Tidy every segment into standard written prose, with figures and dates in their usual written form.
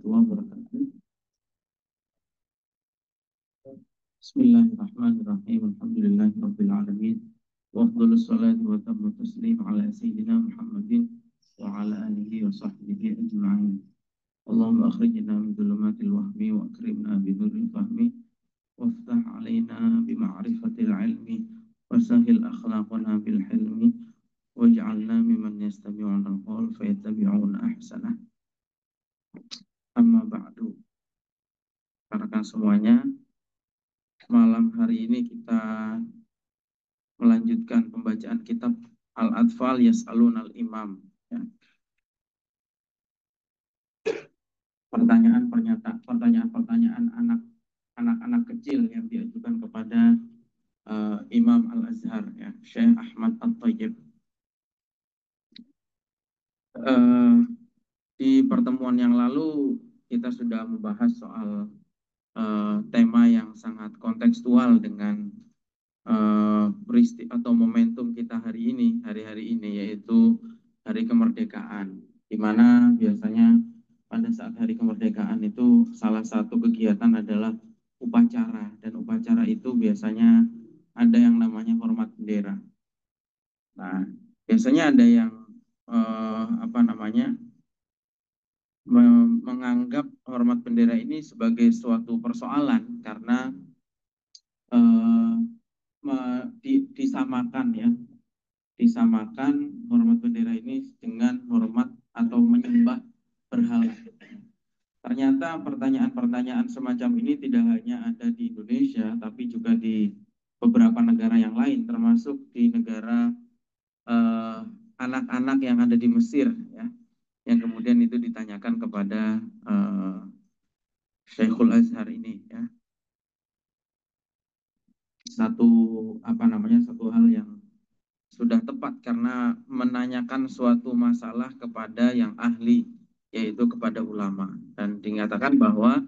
warahmatullahi wabarakatuh. Bismillahirrahmanirrahim. Alhamdulillahirabbil alamin. Wa afdhalus salati wa tammu taslim ala sayyidina Muhammadin wa ala alihi wa sahbihi ajma'in. Allahumma akhrijna min dhulumatil wahmi wa akrimna bi nuril fahmi waftah alaina bi ma'rifatil ilmi wa sahhil akhlaqana bil hilmi waj'alna mimman yastami'una al-qawl fayattabi'una ahsanah. Amma ba'du. Rekan semuanya, malam hari ini kita melanjutkan pembacaan kitab Al-Atfal Yas'alunal Imam. Ya. Pertanyaan-pertanyaan anak-anak kecil yang diajukan kepada Imam Al-Azhar, ya, Syekh Ahmad At-Thayyib. Di pertemuan yang lalu kita sudah membahas soal tema yang sangat kontekstual dengan atau momentum kita hari ini, yaitu Hari Kemerdekaan, di mana biasanya pada saat Hari Kemerdekaan itu salah satu kegiatan adalah upacara, dan upacara itu biasanya ada yang namanya hormat bendera. Nah, biasanya ada yang menganggap hormat bendera ini sebagai suatu persoalan karena disamakan hormat bendera ini dengan hormat atau menyembah berhala. Ternyata pertanyaan-pertanyaan semacam ini tidak hanya ada di Indonesia, tapi juga di beberapa negara yang lain, termasuk di negara anak-anak yang ada di Mesir, ya, yang kemudian itu ditanyakan kepada Syekhul Azhar ini, ya. Satu hal yang sudah tepat karena menanyakan suatu masalah kepada yang ahli, yaitu kepada ulama, dan dinyatakan bahwa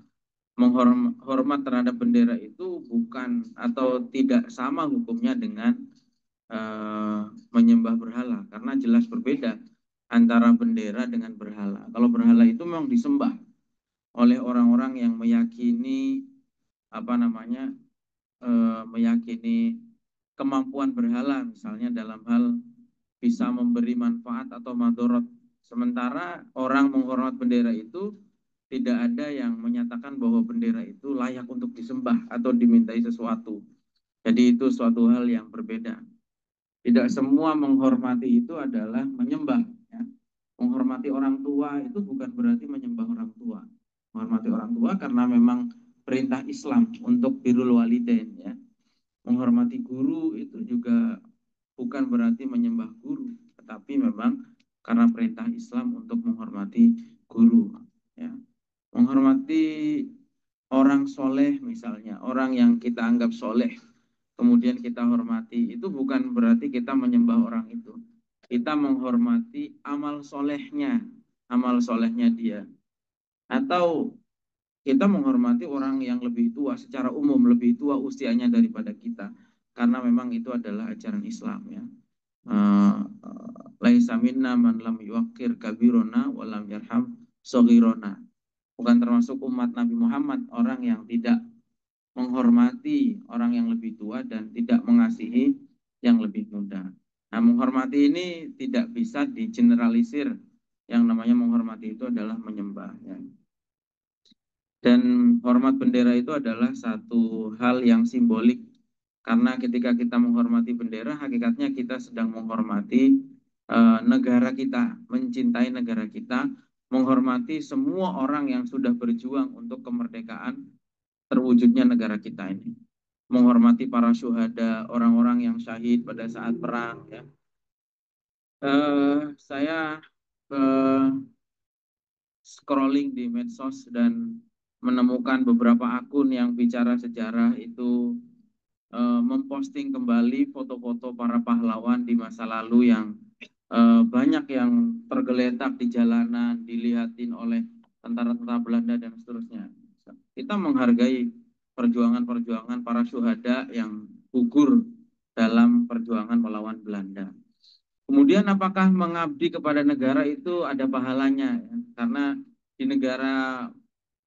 menghormat terhadap bendera itu bukan atau tidak sama hukumnya dengan menyembah berhala, karena jelas berbeda antara bendera dengan berhala. Kalau berhala itu memang disembah oleh orang-orang yang meyakini meyakini kemampuan berhala, misalnya dalam hal bisa memberi manfaat atau madorot. Sementara orang menghormat bendera itu tidak ada yang menyatakan bahwa bendera itu layak untuk disembah atau dimintai sesuatu. Jadi itu suatu hal yang berbeda. Tidak semua menghormati itu adalah menyembah, ya. Menghormati orang tua itu bukan berarti menyembah orang tua. Menghormati orang tua karena memang perintah Islam untuk birrul walidain, ya. Menghormati guru itu juga bukan berarti menyembah guru, tetapi memang karena perintah Islam untuk menghormati guru, ya. Menghormati orang soleh, misalnya orang yang kita anggap soleh, kemudian kita hormati, itu bukan berarti kita menyembah orang itu. Kita menghormati amal solehnya dia. Atau kita menghormati orang yang lebih tua, secara umum lebih tua usianya daripada kita, karena memang itu adalah ajaran Islam, ya. Laisa minna man lam yuwaqqir kabirona wa lam yarham shaghirona. Bukan termasuk umat Nabi Muhammad orang yang tidak menghormati orang yang lebih tua dan tidak mengasihi yang lebih muda. Nah, menghormati ini tidak bisa digeneralisir. Yang namanya menghormati itu adalah menyembah, ya. Dan hormat bendera itu adalah satu hal yang simbolik, karena ketika kita menghormati bendera, hakikatnya kita sedang menghormati negara kita, mencintai negara kita, menghormati semua orang yang sudah berjuang untuk kemerdekaan terwujudnya negara kita ini, menghormati para syuhada, orang-orang yang syahid pada saat perang, ya. Saya scrolling di medsos dan menemukan beberapa akun yang bicara sejarah itu memposting kembali foto-foto para pahlawan di masa lalu yang banyak yang tergeletak di jalanan, dilihatin oleh tentara-tentara Belanda dan seterusnya. Kita menghargai perjuangan-perjuangan para syuhada yang gugur dalam perjuangan melawan Belanda. Kemudian apakah mengabdi kepada negara itu ada pahalanya? Karena di negara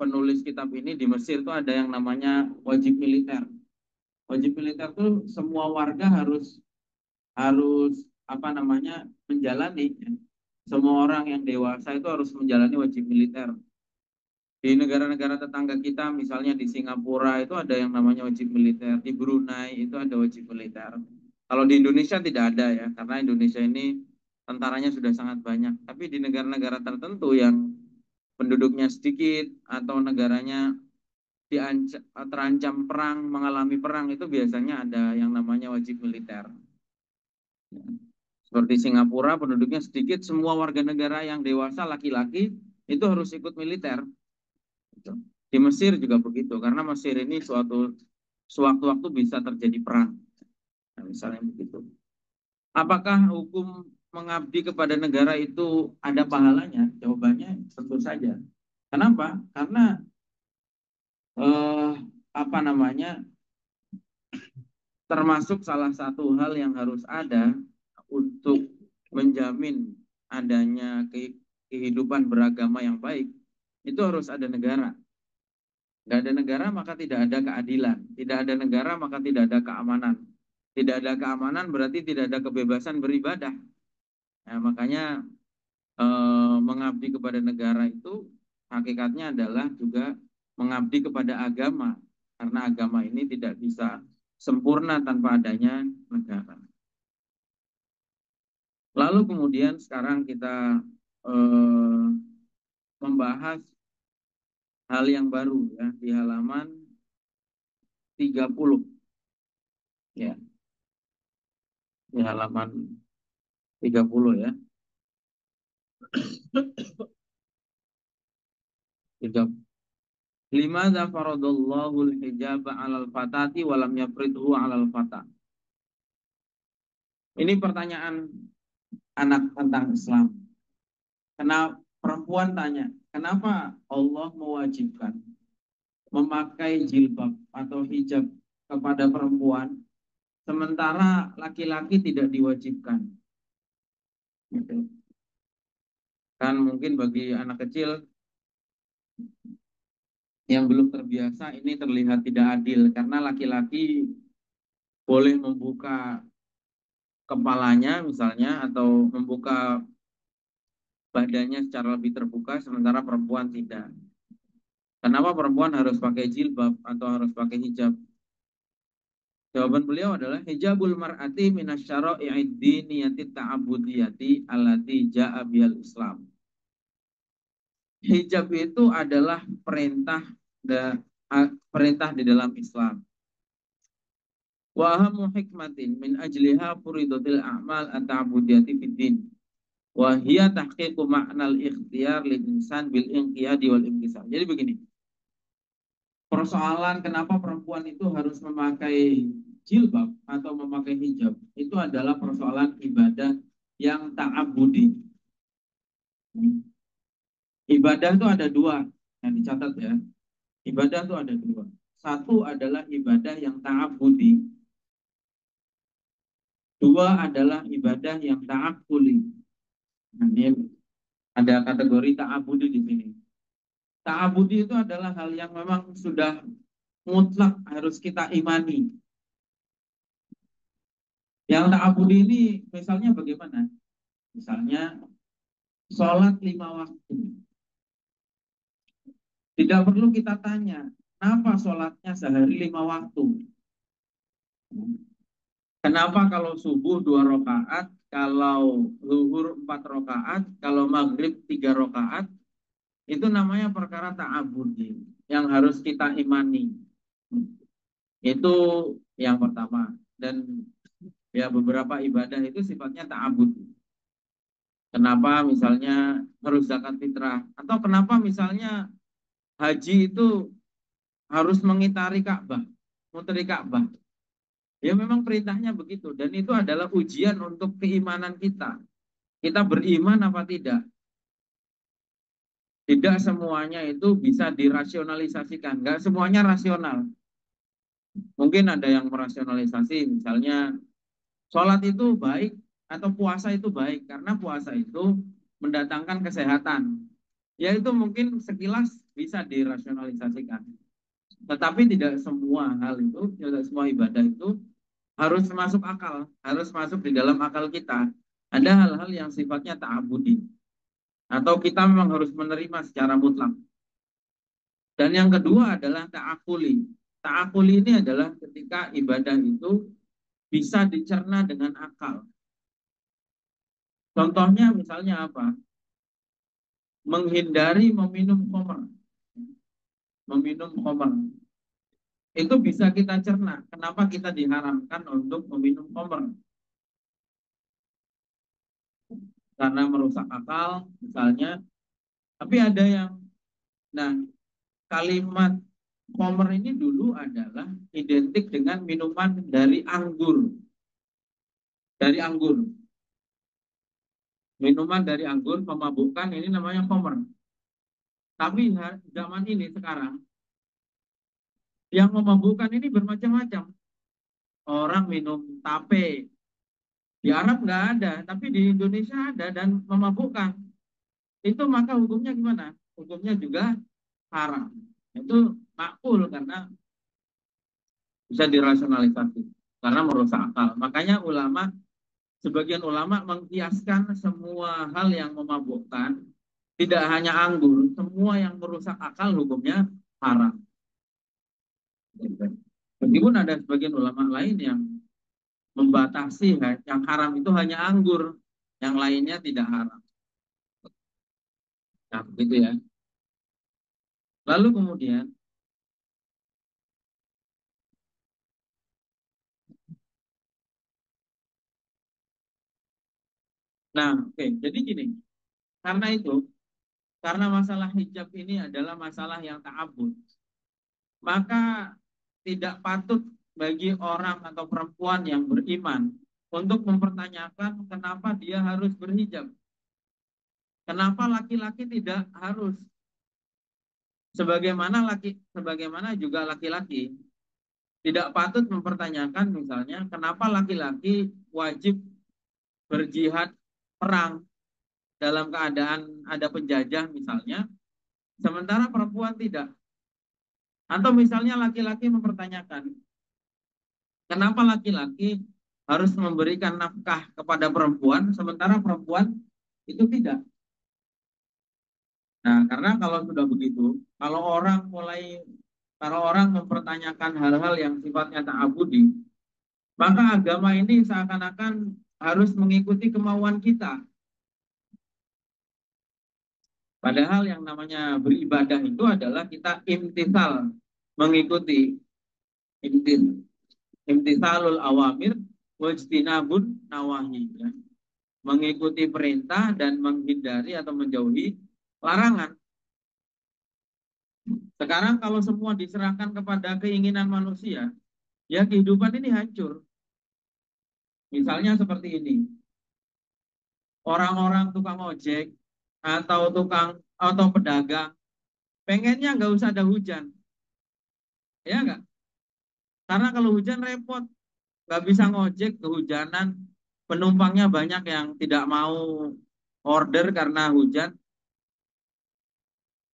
penulis kitab ini di Mesir itu ada yang namanya wajib militer. Wajib militer tuh semua warga harus harus apa namanya menjalani. Ya. Semua orang yang dewasa itu harus menjalani wajib militer. Di negara-negara tetangga kita, misalnya di Singapura itu ada yang namanya wajib militer, di Brunei itu ada wajib militer. Kalau di Indonesia tidak ada ya, karena Indonesia ini tentaranya sudah sangat banyak. Tapi di negara-negara tertentu yang penduduknya sedikit atau negaranya terancam perang, mengalami perang itu biasanya ada yang namanya wajib militer. Seperti Singapura penduduknya sedikit, semua warga negara yang dewasa laki-laki itu harus ikut militer. Di Mesir juga begitu, karena Mesir ini sewaktu-waktu bisa terjadi perang. Nah, misalnya begitu. Apakah hukum mengabdi kepada negara itu ada pahalanya? Jawabannya tentu saja. Kenapa? Karena eh, apa namanya? Termasuk salah satu hal yang harus ada untuk menjamin adanya kehidupan beragama yang baik, itu harus ada negara. Tidak ada negara maka tidak ada keadilan. Tidak ada negara maka tidak ada keamanan. Tidak ada keamanan berarti tidak ada kebebasan beribadah. Nah, makanya mengabdi kepada negara itu hakikatnya adalah juga mengabdi kepada agama. Karena agama ini tidak bisa sempurna tanpa adanya negara. Lalu kemudian sekarang kita membahas hal yang baru ya di halaman 30 ya, di halaman 30 ya. 30. Limadza faradallahu al-hijaba 'alal fatati wa lam yafridhu 'alal fata. Ini pertanyaan anak tentang Islam. Kenapa perempuan tanya, kenapa Allah mewajibkan memakai jilbab atau hijab kepada perempuan sementara laki-laki tidak diwajibkan? Gitu. Kan mungkin bagi anak kecil yang belum terbiasa ini terlihat tidak adil karena laki-laki boleh membuka kepalanya misalnya atau membuka badannya secara lebih terbuka sementara perempuan tidak. Kenapa perempuan harus pakai jilbab atau harus pakai hijab? Jawaban beliau adalah hijabul mar'ati minasyara'i'id diniyati ta'abudiyati allati ja'a bihal Islam. Hijab itu adalah perintah di dalam Islam. Wa ahammu hikmatin min ajliha furidatil a'mal at-ta'budiyati fid din. Wa hiya tahqiqu ma'nal ikhtiyar lil insan bil inqiyadi wal imtisal. Jadi begini. Persoalan kenapa perempuan itu harus memakai jilbab atau memakai hijab itu adalah persoalan ibadah yang ta'abudi. Ibadah itu ada dua yang dicatat ya. Ibadah itu ada dua. Satu adalah ibadah yang ta'abudi. Dua adalah ibadah yang ta'akuli. Nah, ini ada kategori ta'abudi di sini. Ta'abudi itu adalah hal yang memang sudah mutlak harus kita imani. Yang ta'abudi ini misalnya bagaimana? Misalnya sholat 5 waktu. Tidak perlu kita tanya, kenapa sholatnya sehari 5 waktu? Kenapa kalau subuh 2 rakaat, kalau zuhur 4 rakaat, kalau maghrib 3 rakaat? Itu namanya perkara ta'abudi yang harus kita imani. Itu yang pertama. Dan ya beberapa ibadah itu sifatnya ta'abudi. Kenapa misalnya harus zakat fitrah? Atau kenapa misalnya haji itu harus mengitari Ka'bah, mengitari Ka'bah? Ya memang perintahnya begitu. Dan itu adalah ujian untuk keimanan kita. Kita beriman apa tidak? Tidak semuanya itu bisa dirasionalisasikan. Enggak semuanya rasional. Mungkin ada yang merasionalisasi, misalnya sholat itu baik atau puasa itu baik. Karena puasa itu mendatangkan kesehatan. Ya itu mungkin sekilas bisa dirasionalisasikan. Tetapi tidak semua hal itu, tidak semua ibadah itu harus masuk akal, harus masuk di dalam akal kita. Ada hal-hal yang sifatnya ta'abudi, atau kita memang harus menerima secara mutlak. Dan yang kedua adalah ta'akuli. Ta'akuli ini adalah ketika ibadah itu bisa dicerna dengan akal. Contohnya misalnya apa? Menghindari meminum khamr. Meminum khamr. Itu bisa kita cerna. Kenapa kita diharamkan untuk meminum khamr? Karena merusak akal, misalnya. Tapi ada yang, nah, kalimat khamr ini dulu adalah identik dengan minuman dari anggur. Dari anggur. Minuman dari anggur memabukkan ini namanya khamr. Tapi zaman ini sekarang yang memabukkan ini bermacam-macam. Orang minum tape. Di Arab nggak ada, tapi di Indonesia ada dan memabukkan. Itu maka hukumnya gimana? Hukumnya juga haram. Itu makul karena bisa dirasionalisasi. Karena merusak akal. Makanya sebagian ulama mengkiaskan semua hal yang memabukkan, tidak hanya anggur, semua yang merusak akal hukumnya haram. Meskipun ada sebagian ulama lain yang membatasi yang haram itu hanya anggur, yang lainnya tidak haram. Nah, begitu ya. Lalu kemudian, nah, oke, jadi gini, karena itu, karena masalah hijab ini adalah masalah yang ta'abud, maka tidak patut bagi orang atau perempuan yang beriman untuk mempertanyakan kenapa dia harus berhijab. Kenapa laki-laki tidak harus? Sebagaimana juga laki-laki tidak patut mempertanyakan misalnya kenapa laki-laki wajib berjihad perang dalam keadaan ada penjajah misalnya, sementara perempuan tidak. Atau misalnya laki-laki mempertanyakan kenapa laki-laki harus memberikan nafkah kepada perempuan sementara perempuan itu tidak. Nah, karena kalau sudah begitu, kalau orang mempertanyakan hal-hal yang sifatnya ta'abudi, maka agama ini seakan-akan harus mengikuti kemauan kita. Padahal yang namanya beribadah itu adalah kita imtisal, mengikuti imtisalul awamir wajtinabun nawahi, ya. Mengikuti perintah dan menghindari atau menjauhi larangan. Sekarang kalau semua diserahkan kepada keinginan manusia, ya kehidupan ini hancur. Misalnya seperti ini, orang-orang tukang ojek atau pedagang pengennya nggak usah ada hujan, ya nggak? Karena kalau hujan repot, nggak bisa ngojek kehujanan, penumpangnya banyak yang tidak mau order karena hujan,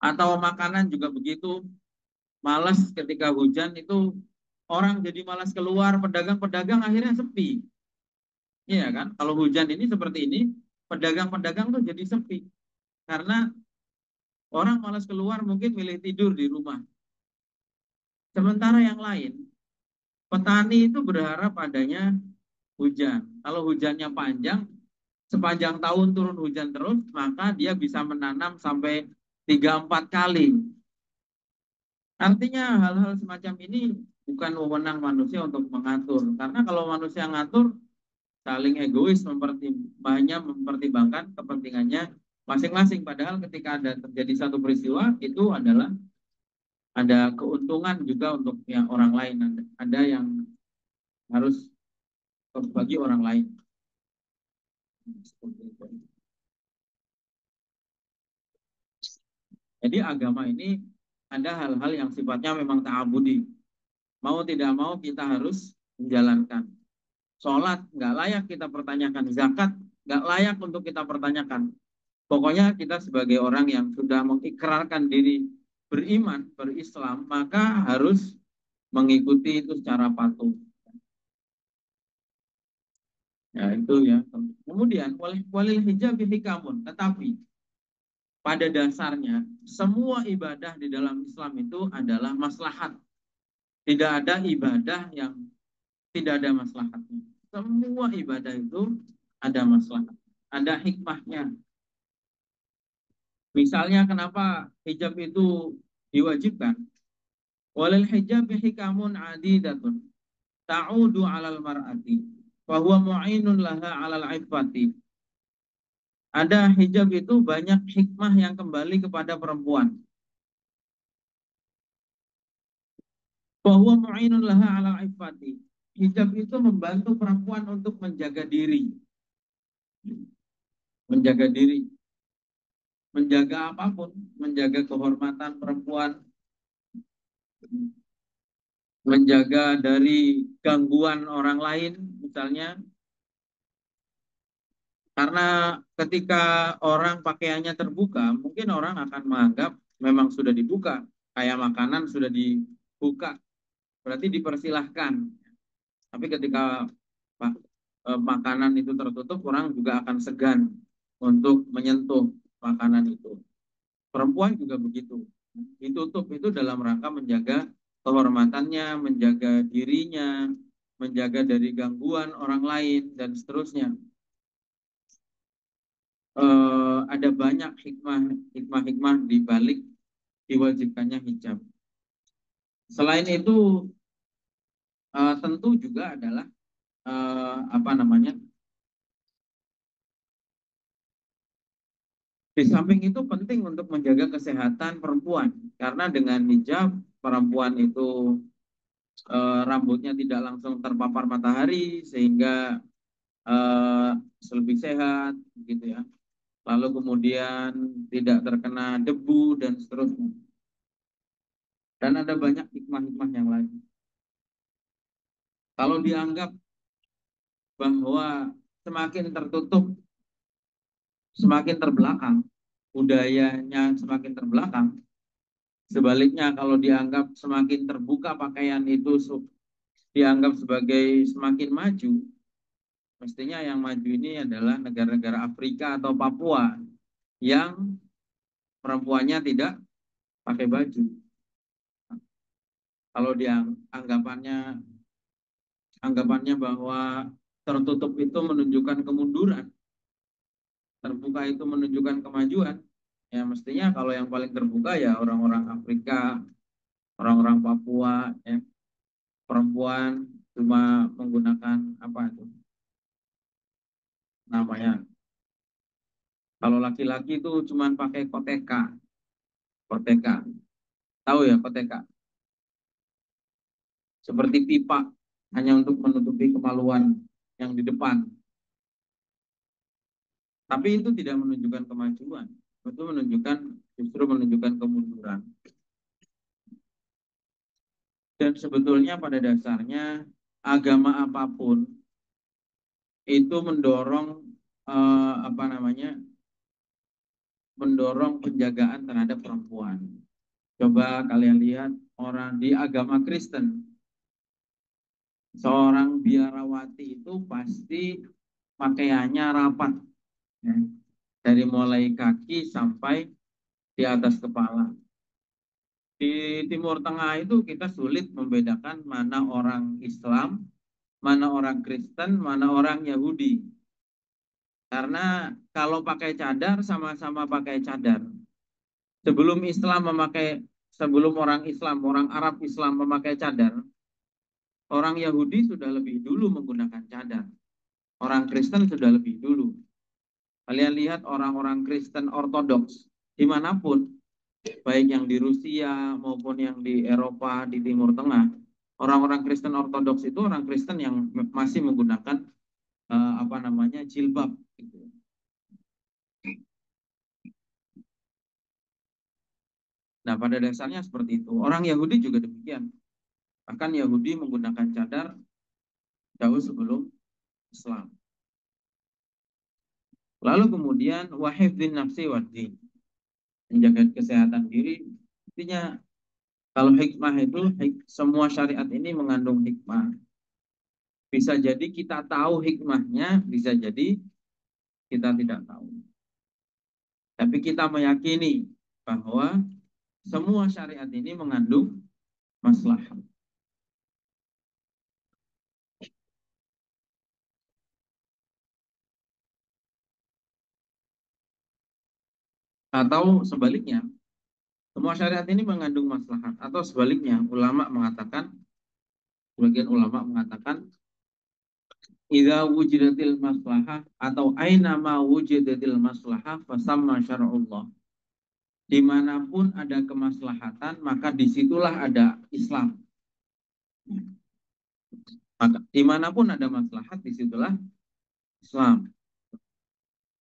atau makanan juga begitu, malas ketika hujan itu orang jadi malas keluar, pedagang-pedagang akhirnya sepi. Iya kan? Kalau hujan ini seperti ini, pedagang-pedagang tuh jadi sepi karena orang malas keluar mungkin milih tidur di rumah. Sementara yang lain, petani itu berharap adanya hujan. Kalau hujannya panjang, sepanjang tahun turun hujan terus, maka dia bisa menanam sampai 3-4 kali. Artinya hal-hal semacam ini bukan wewenang manusia untuk mengatur. Karena kalau manusia ngatur, saling egois, banyak mempertimbangkan kepentingannya masing-masing. Padahal ketika ada terjadi satu peristiwa, itu adalah ada keuntungan juga untuk yang orang lain. Ada yang harus bagi orang lain. Jadi agama ini ada hal-hal yang sifatnya memang ta'abudi. Mau tidak mau kita harus menjalankan. Sholat nggak layak kita pertanyakan. Zakat nggak layak untuk kita pertanyakan. Pokoknya kita sebagai orang yang sudah mengikrarkan diri beriman, berislam, maka harus mengikuti itu secara patuh. Ya itu ya. Kemudian walil hijab hikamun, tetapi pada dasarnya semua ibadah di dalam Islam itu adalah maslahat. Tidak ada ibadah yang tidak ada maslahatnya. Semua ibadah itu ada maslahat, ada hikmahnya. Misalnya kenapa hijab itu diwajibkan? Walil hijab hikamun adidatun ta'udu 'alal mar'ati wa huwa mu'inun laha 'alal 'iffati. Ada hijab itu banyak hikmah yang kembali kepada perempuan. Wa huwa mu'inun laha 'alal 'iffati. Hijab itu membantu perempuan untuk menjaga diri. Menjaga diri, menjaga apapun, menjaga kehormatan perempuan, menjaga dari gangguan orang lain misalnya. Karena ketika orang pakaiannya terbuka, mungkin orang akan menganggap memang sudah dibuka, kayak makanan sudah dibuka, berarti dipersilahkan. Tapi ketika makanan itu tertutup, orang juga akan segan untuk menyentuh makanan itu. Perempuan juga begitu. Ditutup itu dalam rangka menjaga kehormatannya, menjaga dirinya, menjaga dari gangguan orang lain, dan seterusnya. Ada banyak hikmah di balik diwajibkannya hijab. Selain itu, tentu juga adalah apa namanya? Di samping itu penting untuk menjaga kesehatan perempuan, karena dengan hijab perempuan itu rambutnya tidak langsung terpapar matahari sehingga eh, lebih sehat, gitu ya. Lalu kemudian tidak terkena debu dan seterusnya. Dan ada banyak hikmah-hikmah yang lain. Kalau dianggap bahwa semakin tertutup, semakin terbelakang, budayanya semakin terbelakang. Sebaliknya kalau dianggap semakin terbuka pakaian itu dianggap sebagai semakin maju, mestinya yang maju ini adalah negara-negara Afrika atau Papua yang perempuannya tidak pakai baju. Kalau dia anggapannya bahwa tertutup itu menunjukkan kemunduran, terbuka itu menunjukkan kemajuan. Ya mestinya kalau yang paling terbuka ya orang-orang Afrika, orang-orang Papua, ya, perempuan cuma menggunakan apa itu namanya. Kalau laki-laki itu cuma pakai koteka, koteka. Tahu ya koteka? Seperti pipa, hanya untuk menutupi kemaluan yang di depan. Tapi itu tidak menunjukkan kemajuan. Itu justru menunjukkan kemunduran. Dan sebetulnya pada dasarnya agama apapun itu mendorong apa namanya, mendorong penjagaan terhadap perempuan. Coba kalian lihat orang di agama Kristen, seorang biarawati itu pasti pakaiannya rapat, ya. Dari mulai kaki sampai di atas kepala. Di Timur Tengah itu kita sulit membedakan mana orang Islam, mana orang Kristen, mana orang Yahudi. Karena kalau pakai cadar sama-sama pakai cadar. Sebelum sebelum orang Islam, orang Arab Islam memakai cadar, orang Yahudi sudah lebih dulu menggunakan cadar. Orang Kristen sudah lebih dulu. Kalian lihat orang-orang Kristen Ortodoks dimanapun, baik yang di Rusia maupun yang di Eropa, di Timur Tengah, orang-orang Kristen Ortodoks itu orang Kristen yang masih menggunakan apa namanya jilbab. Gitu. Nah, pada dasarnya seperti itu. Orang Yahudi juga demikian. Bahkan Yahudi menggunakan cadar jauh sebelum Islam. Lalu kemudian wahifdzin nafsi waddin, menjaga kesehatan diri. Intinya kalau hikmah itu semua syariat ini mengandung hikmah. Bisa jadi kita tahu hikmahnya, bisa jadi kita tidak tahu. Tapi kita meyakini bahwa semua syariat ini mengandung maslahat. Atau sebaliknya, semua syariat ini mengandung maslahat. Atau sebaliknya, sebagian ulama mengatakan, idza wujidatil maslahah atau aina ma wujidatil maslahah fasamma syar'ullah. Dimanapun ada kemaslahatan, maka disitulah ada Islam. Maka dimanapun ada maslahat, disitulah Islam.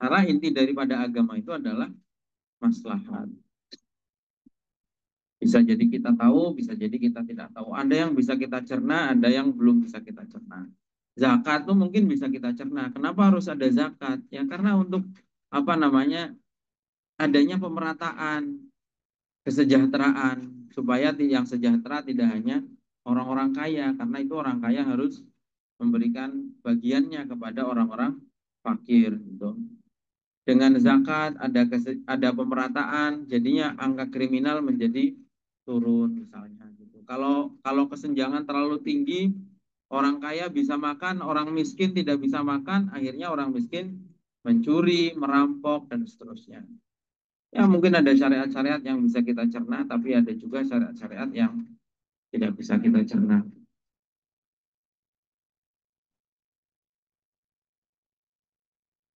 Karena inti daripada agama itu adalah maslahat. Bisa jadi kita tahu, bisa jadi kita tidak tahu. Ada yang bisa kita cerna, ada yang belum bisa kita cerna. Zakat tuh mungkin bisa kita cerna. Kenapa harus ada zakat? Ya karena untuk apa namanya? Adanya pemerataan, kesejahteraan, supaya yang sejahtera tidak hanya orang-orang kaya, karena itu orang kaya harus memberikan bagiannya kepada orang-orang fakir gitu. Dengan zakat ada pemerataan, jadinya angka kriminal menjadi turun misalnya gitu. Kalau kalau kesenjangan terlalu tinggi, orang kaya bisa makan, orang miskin tidak bisa makan, akhirnya orang miskin mencuri, merampok dan seterusnya. Ya mungkin ada syariat-syariat yang bisa kita cerna, tapi ada juga syariat-syariat yang tidak bisa kita cerna.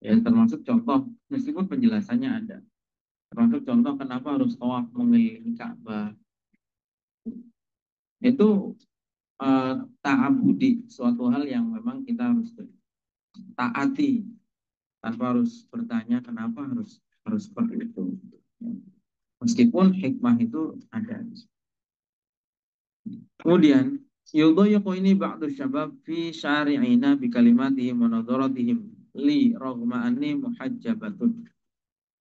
Ya termasuk contoh, meskipun penjelasannya ada. Termasuk contoh kenapa harus tawaf mengelilingi Ka'bah. Itu ta'abudi, suatu hal yang memang kita harus taati tanpa harus bertanya kenapa harus harus seperti itu. Meskipun hikmah itu ada. Kemudian yudhayyaqu ini ba'du syabab fi syari'ina bi kalimatihim wa nadaratihim li raghma anni muhajjabatun.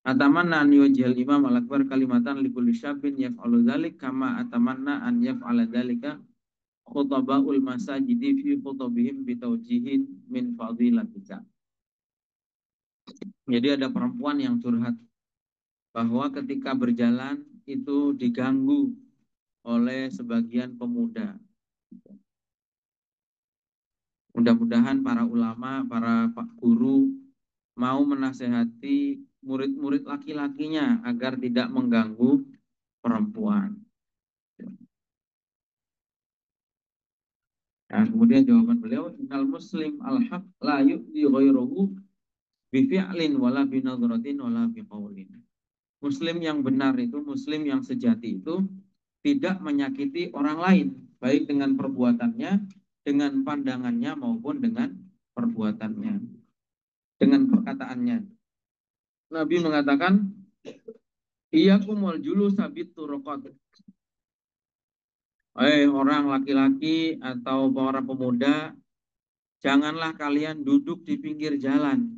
Atamanna an yuwajjihal imam al-akbar kalimatan li kulli syabin yaf'alu dzalik kama atamanna an yaf'ala dzalika khutabaul masajidi fi khutabihim bitaujihin min fadilatika. Jadi ada perempuan yang curhat bahwa ketika berjalan itu diganggu oleh sebagian pemuda. Mudah-mudahan para ulama, para guru mau menasehati murid-murid laki-lakinya agar tidak mengganggu perempuan. Nah, kemudian jawaban beliau, innal muslim al-haq la yu'ti ghairuhu bi fi'lin wala bi nadratin wala bi qaulin. Muslim yang benar itu, muslim yang sejati itu tidak menyakiti orang lain, baik dengan perbuatannya, dengan pandangannya maupun dengan perbuatannya, dengan perkataannya. Nabi mengatakan, iyyakum wal julus sabit turuqat. Orang laki-laki atau para pemuda, janganlah kalian duduk di pinggir jalan.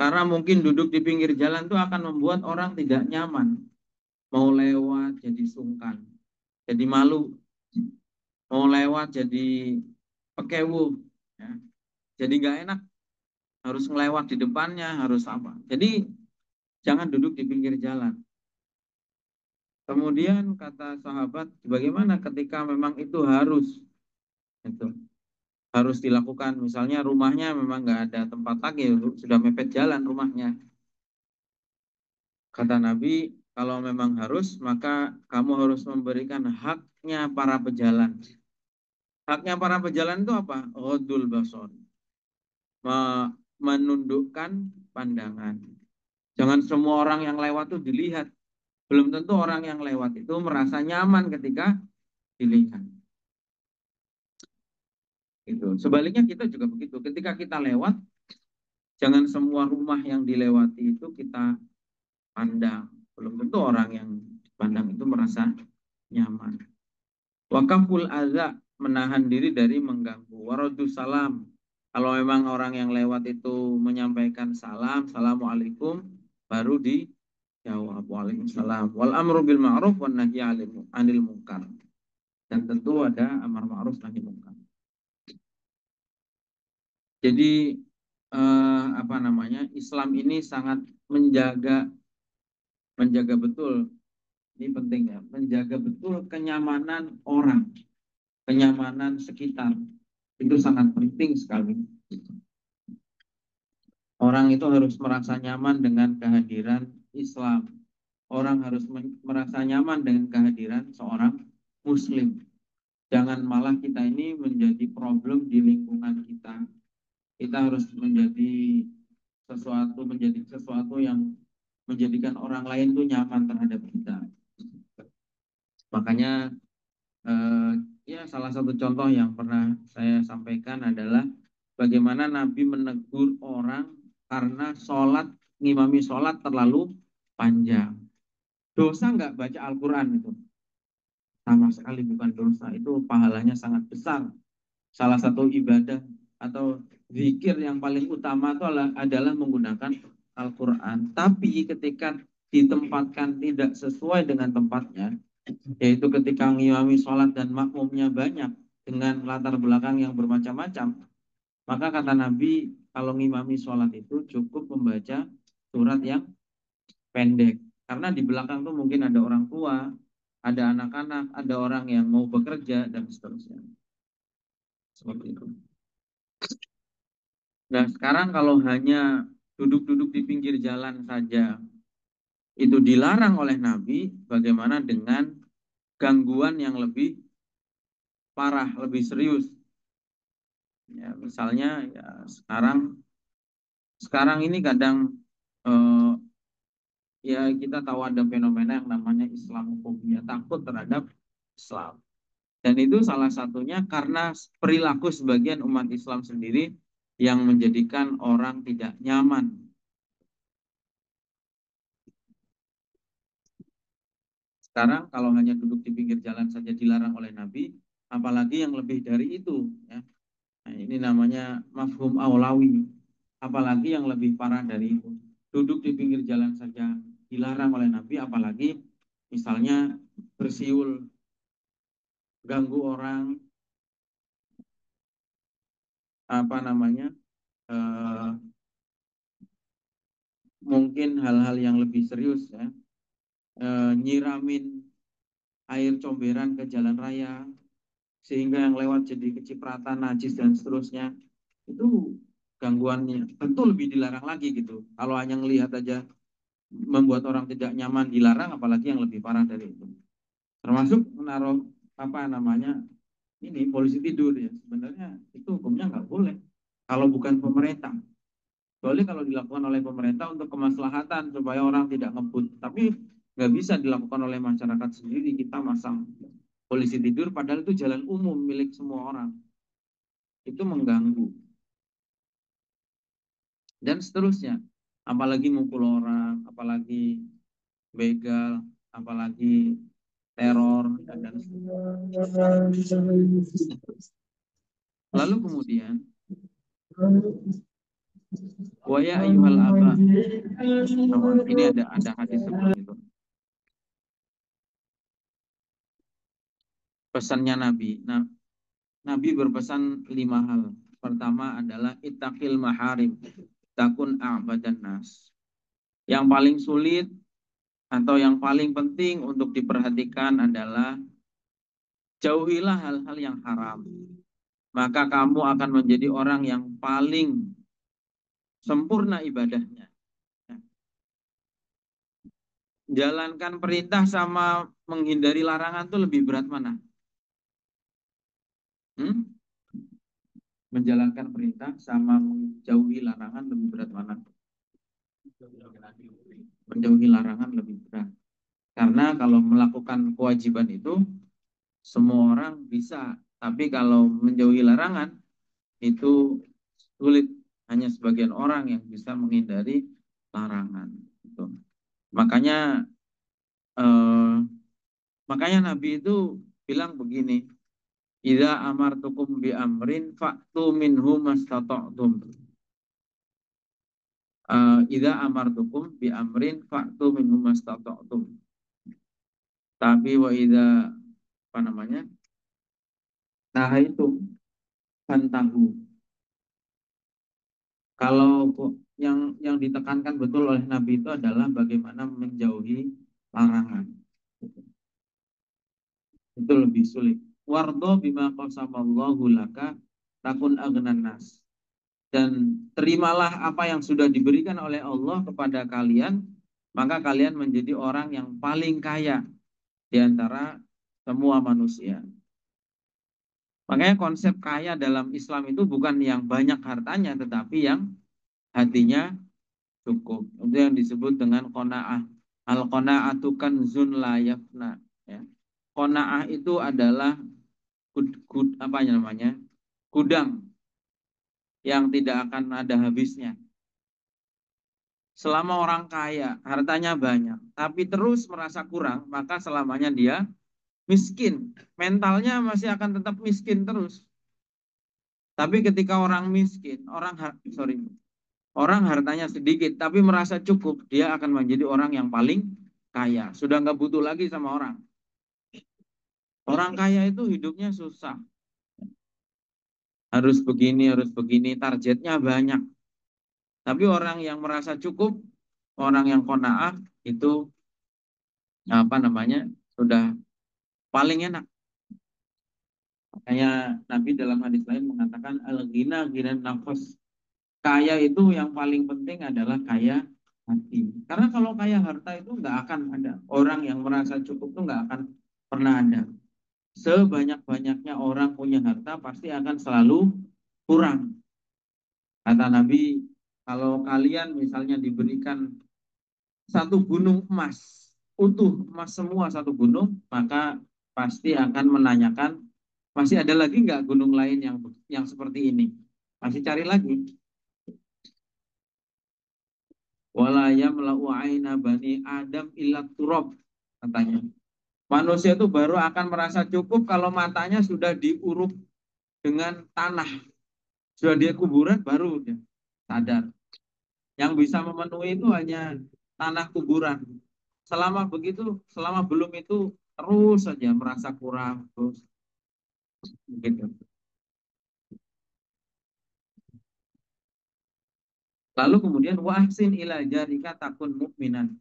Karena mungkin duduk di pinggir jalan itu akan membuat orang tidak nyaman. Mau lewat jadi sungkan, jadi malu. Mau lewat jadi pekewu. Ya. Jadi nggak enak. Harus ngelewat di depannya, harus apa. Jadi jangan duduk di pinggir jalan. Kemudian kata sahabat, bagaimana ketika memang itu itu harus dilakukan. Misalnya rumahnya memang nggak ada tempat lagi, sudah mepet jalan rumahnya. Kata Nabi, kalau memang harus, maka kamu harus memberikan haknya para pejalan. Haknya para pejalan itu apa? Ghaddul basar. Menundukkan pandangan. Jangan semua orang yang lewat itu dilihat. Belum tentu orang yang lewat itu merasa nyaman ketika dilihat. Gitu. Sebaliknya kita juga begitu. Ketika kita lewat, jangan semua rumah yang dilewati itu kita pandang. Belum tentu orang yang dipandang itu merasa nyaman. Wakaful adza, menahan diri dari mengganggu. Waradus salam, Kalau memang orang yang lewat itu menyampaikan salam, assalamualaikum, baru dijawab waalaikumsalam. Wal amru bil ma'ruf wan nahyi 'anil munkar. Dan tentu ada amar ma'ruf nahi munkar. Jadi apa namanya? Islam ini sangat menjaga betul, ini penting ya, menjaga betul kenyamanan orang, kenyamanan sekitar. Itu sangat penting sekali. Orang itu harus merasa nyaman dengan kehadiran Islam. Orang harus merasa nyaman dengan kehadiran seorang Muslim. Jangan malah kita ini menjadi problem di lingkungan kita. Kita harus menjadi sesuatu yang menjadikan orang lain tuh nyaman terhadap kita. Makanya ya salah satu contoh yang pernah saya sampaikan adalah bagaimana Nabi menegur orang karena ngimami sholat terlalu panjang. Dosa nggak baca Al-Quran itu? Sama sekali bukan dosa. Itu pahalanya sangat besar. Salah satu ibadah atau zikir yang paling utama itu adalah menggunakan Al-Quran. Tapi ketika ditempatkan tidak sesuai dengan tempatnya, yaitu ketika ngimami sholat dan makmumnya banyak dengan latar belakang yang bermacam-macam, maka kata Nabi, kalau ngimami sholat itu cukup membaca surat yang pendek. Karena di belakang tuh mungkin ada orang tua, ada anak-anak, ada orang yang mau bekerja, dan seterusnya. Seperti itu. Nah, sekarang kalau hanya duduk-duduk di pinggir jalan saja, itu dilarang oleh Nabi, bagaimana dengan gangguan yang lebih parah, lebih serius? Ya, misalnya ya sekarang ini kadang ya kita tahu ada fenomena yang namanya Islamofobia, takut terhadap Islam. Dan itu salah satunya karena perilaku sebagian umat Islam sendiri yang menjadikan orang tidak nyaman. Sekarang kalau hanya duduk di pinggir jalan saja dilarang oleh Nabi, apalagi yang lebih dari itu. Ya. Nah, ini namanya mafhum aulawi. Apalagi yang lebih parah dari itu. Duduk di pinggir jalan saja dilarang oleh Nabi, apalagi misalnya bersiul, ganggu orang, apa namanya, eh, mungkin hal-hal yang lebih serius ya, nyiramin air comberan ke jalan raya sehingga yang lewat jadi kecipratan, najis dan seterusnya. Itu gangguannya tentu lebih dilarang lagi gitu. Kalau hanya ngelihat aja membuat orang tidak nyaman dilarang, apalagi yang lebih parah dari itu. Termasuk menaruh apa namanya ini polisi tidur ya, sebenarnya itu hukumnya nggak boleh kalau bukan pemerintah. Boleh kalau dilakukan oleh pemerintah untuk kemaslahatan supaya orang tidak ngebut, tapi nggak bisa dilakukan oleh masyarakat sendiri. Kita masang polisi tidur padahal itu jalan umum milik semua orang. Itu mengganggu dan seterusnya. Apalagi mukul orang, apalagi begal, apalagi teror dan seterusnya. Lalu kemudian waya ayuhal aba. Ini ada hadis sebelum itu. Pesannya Nabi. Nah, Nabi berpesan 5 hal. Pertama adalah ittaqil maharim, takun a'badan nas. Yang paling sulit atau yang paling penting untuk diperhatikan adalah jauhilah hal-hal yang haram. Maka kamu akan menjadi orang yang paling sempurna ibadahnya. Jalankan perintah sama menghindari larangan itu lebih berat mana? Hmm? Menjalankan perintah sama menjauhi larangan lebih berat mana? Menjauhi larangan lebih berat. Karena kalau melakukan kewajiban itu semua orang bisa, tapi kalau menjauhi larangan itu sulit. Hanya sebagian orang yang bisa menghindari larangan. Gitu. Makanya eh, makanya Nabi itu bilang begini, idza amartukum bi amrin fa'tu minhu mastata'tum. Idza amartukum bi amrin fa'tu minhu mastata'tum. Tapi wa idza apa namanya? Nahaitum fantahu. Kalau yang ditekankan betul oleh Nabi itu adalah bagaimana menjauhi larangan. Itu lebih sulit. Wardo bima qasamallahu laka takun agnan nas. Dan terimalah apa yang sudah diberikan oleh Allah kepada kalian, maka kalian menjadi orang yang paling kaya di antara semua manusia. Makanya konsep kaya dalam Islam itu bukan yang banyak hartanya, tetapi yang hatinya cukup. Itu yang disebut dengan qanaah. Al-qanaatu kanzun la yafna. Ya. Qanaah itu adalah apa namanya? Gudang yang tidak akan ada habisnya. Selama orang kaya, hartanya banyak, tapi terus merasa kurang, maka selamanya dia miskin. Mentalnya masih akan tetap miskin terus. Tapi ketika orang miskin, orang hartanya sedikit, tapi merasa cukup, dia akan menjadi orang yang paling kaya. Sudah nggak butuh lagi sama orang. Orang kaya itu hidupnya susah. Harus begini, targetnya banyak. Tapi orang yang merasa cukup, orang yang qanaah itu apa namanya? Sudah paling enak. Makanya Nabi dalam hadis lain mengatakan al-ghina ghinan nafs. Kaya itu yang paling penting adalah kaya hati. Karena kalau kaya harta itu nggak akan ada. Orang yang merasa cukup itu nggak akan pernah ada. Sebanyak-banyaknya orang punya harta pasti akan selalu kurang. Kata Nabi, kalau kalian misalnya diberikan satu gunung emas, utuh emas semua satu gunung, maka pasti akan menanyakan, masih ada lagi nggak gunung lain yang seperti ini? Masih cari lagi. Wala yamla'u aina bani Adam illa turab, katanya. Manusia itu baru akan merasa cukup kalau matanya sudah diuruk dengan tanah. Sudah dia kuburan baru dia sadar. Yang bisa memenuhi itu hanya tanah kuburan. Selama begitu, selama belum itu terus saja merasa kurang terus begitu. Lalu kemudian wahsin ila jarika takun mukminan.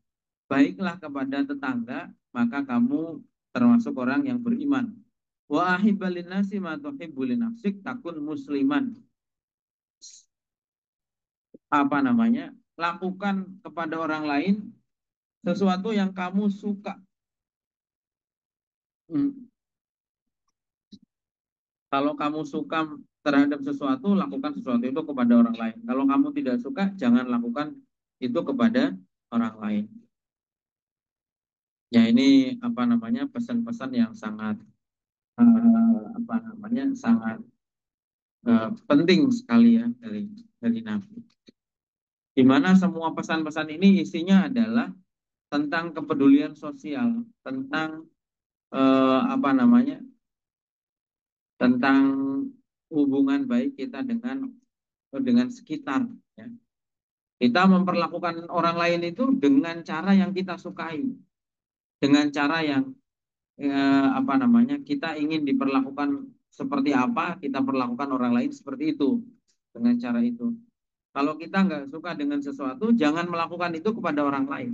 Baiklah kepada tetangga, maka kamu termasuk orang yang beriman. Wa ahibbalin nasi ma tuhibbu li nafsik takun musliman. Apa namanya? Lakukan kepada orang lain sesuatu yang kamu suka. Hmm. Kalau kamu suka terhadap sesuatu, lakukan sesuatu itu kepada orang lain. Kalau kamu tidak suka, jangan lakukan itu kepada orang lain. Ya ini apa namanya pesan-pesan yang sangat apa namanya sangat penting sekali ya dari Nabi. Di mana semua pesan-pesan ini isinya adalah tentang kepedulian sosial, tentang apa namanya tentang hubungan baik kita dengan sekitar. Ya. Kita memperlakukan orang lain itu dengan cara yang kita sukai, dengan cara yang apa namanya kita ingin diperlakukan seperti apa, kita perlakukan orang lain seperti itu dengan cara itu. Kalau kita nggak suka dengan sesuatu, jangan melakukan itu kepada orang lain.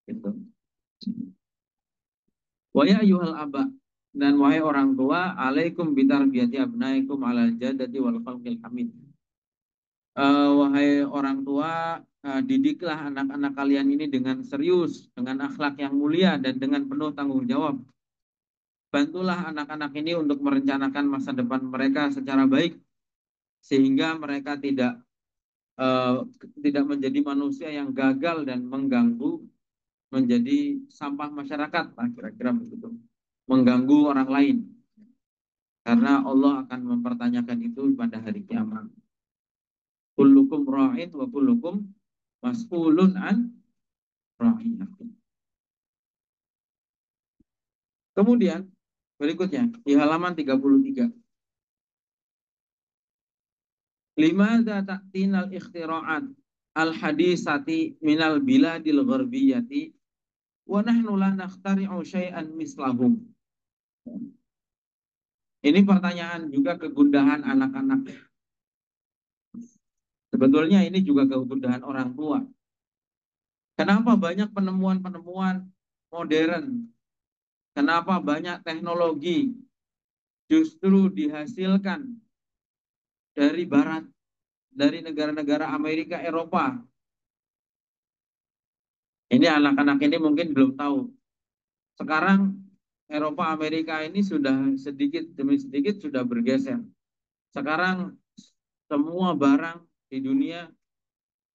Gitu. Wa ya ayyuhal aba, dan wahai orang tua, alaikum bitarbiyati abnaikum alal jadati wal khalqil hamid. Wahai orang tua, didiklah anak-anak kalian ini dengan serius, dengan akhlak yang mulia dan dengan penuh tanggung jawab. Bantulah anak-anak ini untuk merencanakan masa depan mereka secara baik sehingga mereka uh, tidak menjadi manusia yang gagal dan mengganggu, menjadi sampah masyarakat, kira-kira begitu, mengganggu orang lain. Karena Allah akan mempertanyakan itu pada hari kiamat. Kullukum ra'in wa kullukum mas'ulun an ra'iyati. Kemudian Berikutnya di halaman 33. Limadza ta'tinal ikhtira'at al-hadisati minal biladil gharbiyati wa nahnu la nakhtari'u syai'an mislahum. Ini pertanyaan juga kegundahan anak-anak. Sebetulnya ini juga kegundahan orang tua. Kenapa banyak penemuan-penemuan modern? Kenapa banyak teknologi justru dihasilkan dari barat, dari negara-negara Amerika, Eropa? Ini anak-anak ini mungkin belum tahu. Sekarang Eropa, Amerika ini sudah sedikit demi sedikit sudah bergeser. Sekarang semua barang di dunia,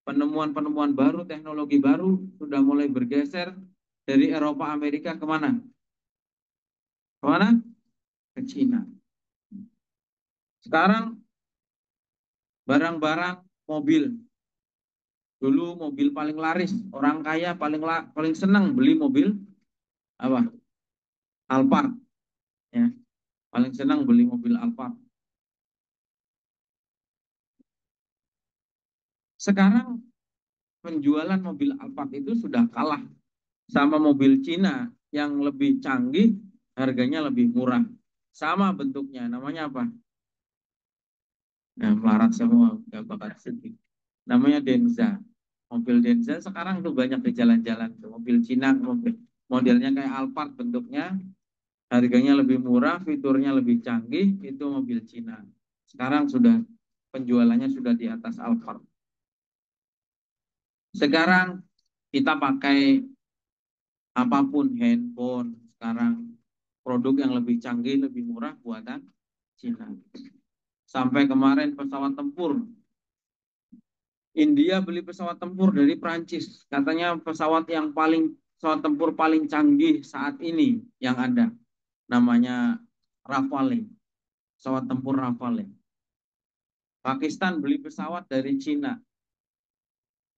penemuan-penemuan baru, teknologi baru sudah mulai bergeser dari Eropa, Amerika kemana? Kemana? Ke Cina. Sekarang barang-barang mobil. Dulu mobil paling laris, orang kaya paling senang beli mobil apa? Alphard, ya. Paling senang beli mobil Alphard. Sekarang penjualan mobil Alphard itu sudah kalah sama mobil Cina yang lebih canggih, harganya lebih murah. Sama bentuknya, namanya apa? Nah, melarat semua, nggak bakal sedih. Namanya Denza. Mobil Denza sekarang tuh banyak di jalan-jalan. Mobil Cina, modelnya kayak Alphard bentuknya, harganya lebih murah, fiturnya lebih canggih, itu mobil Cina. Sekarang sudah penjualannya sudah di atas Alphard. Sekarang kita pakai apapun, handphone, sekarang produk yang lebih canggih, lebih murah buatan Cina. Sampai kemarin pesawat tempur. India beli pesawat tempur dari Prancis. Katanya pesawat tempur paling canggih saat ini yang ada. Namanya Rafale. Pesawat tempur Rafale. Pakistan beli pesawat dari Cina.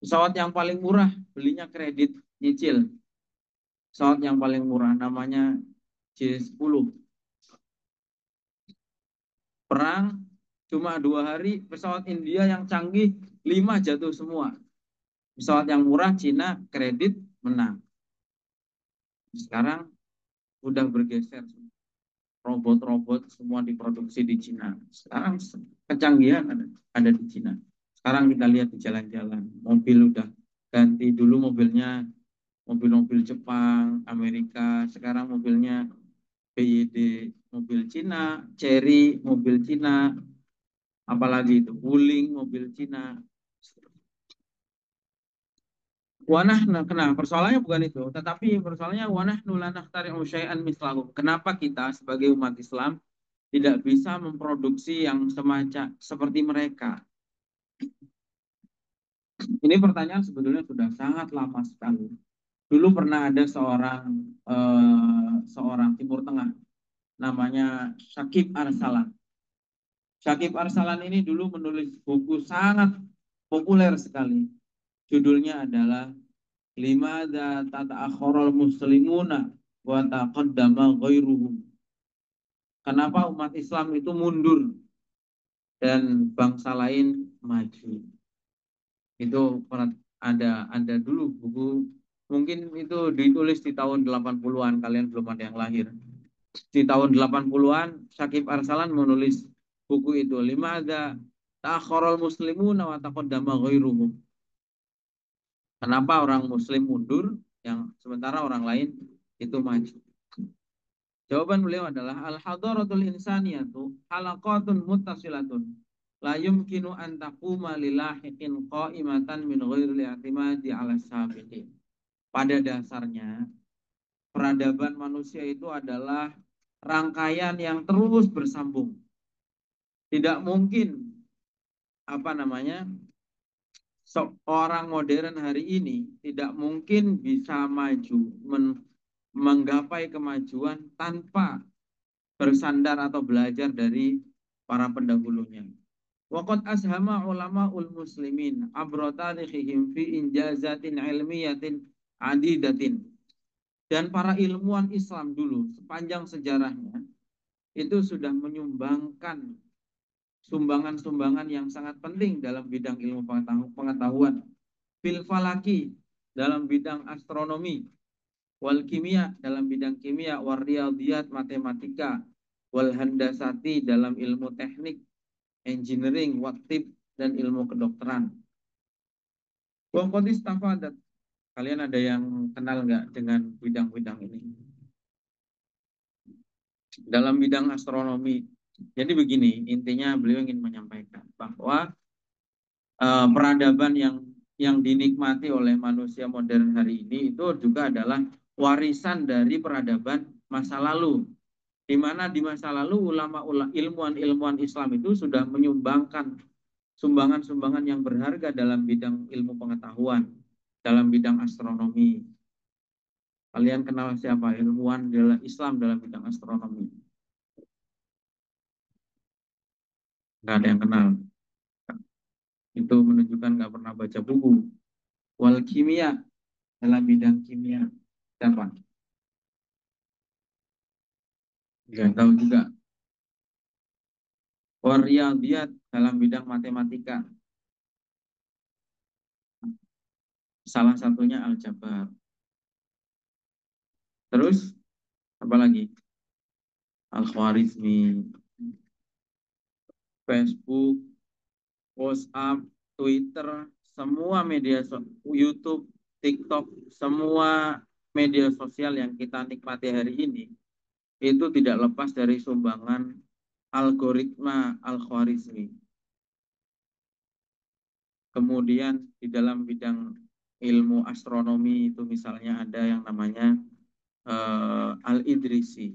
Pesawat yang paling murah belinya kredit nyicil. Pesawat yang paling murah namanya J10. Perang cuma 2 hari, pesawat India yang canggih 5 jatuh semua. Pesawat yang murah Cina kredit menang. Sekarang udah bergeser, robot-robot semua diproduksi di Cina. Sekarang kecanggihan ada di Cina. Sekarang kita lihat di jalan-jalan, mobil udah ganti. Dulu mobilnya mobil-mobil Jepang, Amerika, sekarang mobilnya BYD, mobil Cina, Chery, mobil Cina, apalagi itu Wuling, mobil Cina. Kenapa? Persoalannya bukan itu, tetapi persoalannya wanah nulanah tari'u syai'an mislahu. Kenapa kita sebagai umat Islam tidak bisa memproduksi yang semacam seperti mereka? Ini pertanyaan sebetulnya sudah sangat lama sekali. Dulu pernah ada seorang Timur Tengah, namanya Syakib Arsalan. Syakib Arsalan ini dulu menulis buku sangat populer sekali. Judulnya adalah Limadza tata'akhkharul muslimuna wa taqaddama ghairuhum. Kenapa umat Islam itu mundur dan bangsa lain maju? Itu ada dulu buku, mungkin itu ditulis di tahun 80-an, kalian belum ada yang lahir. Di tahun 80-an Syakib Arsalan menulis buku itu, Limadza ta'akhkharul muslimuna wa taqaddama ghairuhum. Kenapa orang muslim mundur yang sementara orang lain itu maju? Jawaban beliau adalah al-hadaratul insaniyatu halaqatun muttasilatun la yumkinu an taquma lilahiqin qa'imatan min ghairi i'timadi 'ala sabiqin. Pada dasarnya peradaban manusia itu adalah rangkaian yang terus bersambung. Tidak mungkin seorang modern hari ini tidak mungkin bisa maju menggapai kemajuan tanpa bersandar atau belajar dari para pendahulunya. Waqad ashama ulama'ul muslimin abra tarikhihim fi injazatin ilmiyatin adidatin. Dan para ilmuwan Islam dulu sepanjang sejarahnya itu sudah menyumbangkan sumbangan-sumbangan yang sangat penting dalam bidang ilmu pengetahuan. Fil falaki dalam bidang astronomi, wal kimia dalam bidang kimia, wal riyadiyat matematika, wal handasati dalam ilmu teknik, engineering, waktib dan ilmu kedokteran. Wa qad istafadat. Kalian ada yang kenal nggak dengan bidang-bidang ini? Dalam bidang astronomi. Jadi begini, intinya beliau ingin menyampaikan bahwa peradaban yang dinikmati oleh manusia modern hari ini itu juga adalah warisan dari peradaban masa lalu, di mana di masa lalu ilmuwan-ilmuwan Islam itu sudah menyumbangkan sumbangan-sumbangan yang berharga dalam bidang ilmu pengetahuan, dalam bidang astronomi. Kalian kenal siapa ilmuwan dalam Islam dalam bidang astronomi? Nggak ada yang kenal. Itu menunjukkan nggak pernah baca buku. Wal kimia dalam bidang kimia siapa? Nggak tahu juga. Wal riyadiyat dalam bidang matematika. Salah satunya aljabar. Terus apa lagi? Al-Khwarizmi, Facebook, WhatsApp, Twitter, semua YouTube, TikTok, semua media sosial yang kita nikmati hari ini itu tidak lepas dari sumbangan algoritma Al-Khwarizmi. Kemudian di dalam bidang ilmu astronomi itu misalnya ada yang namanya Al-Idrisi.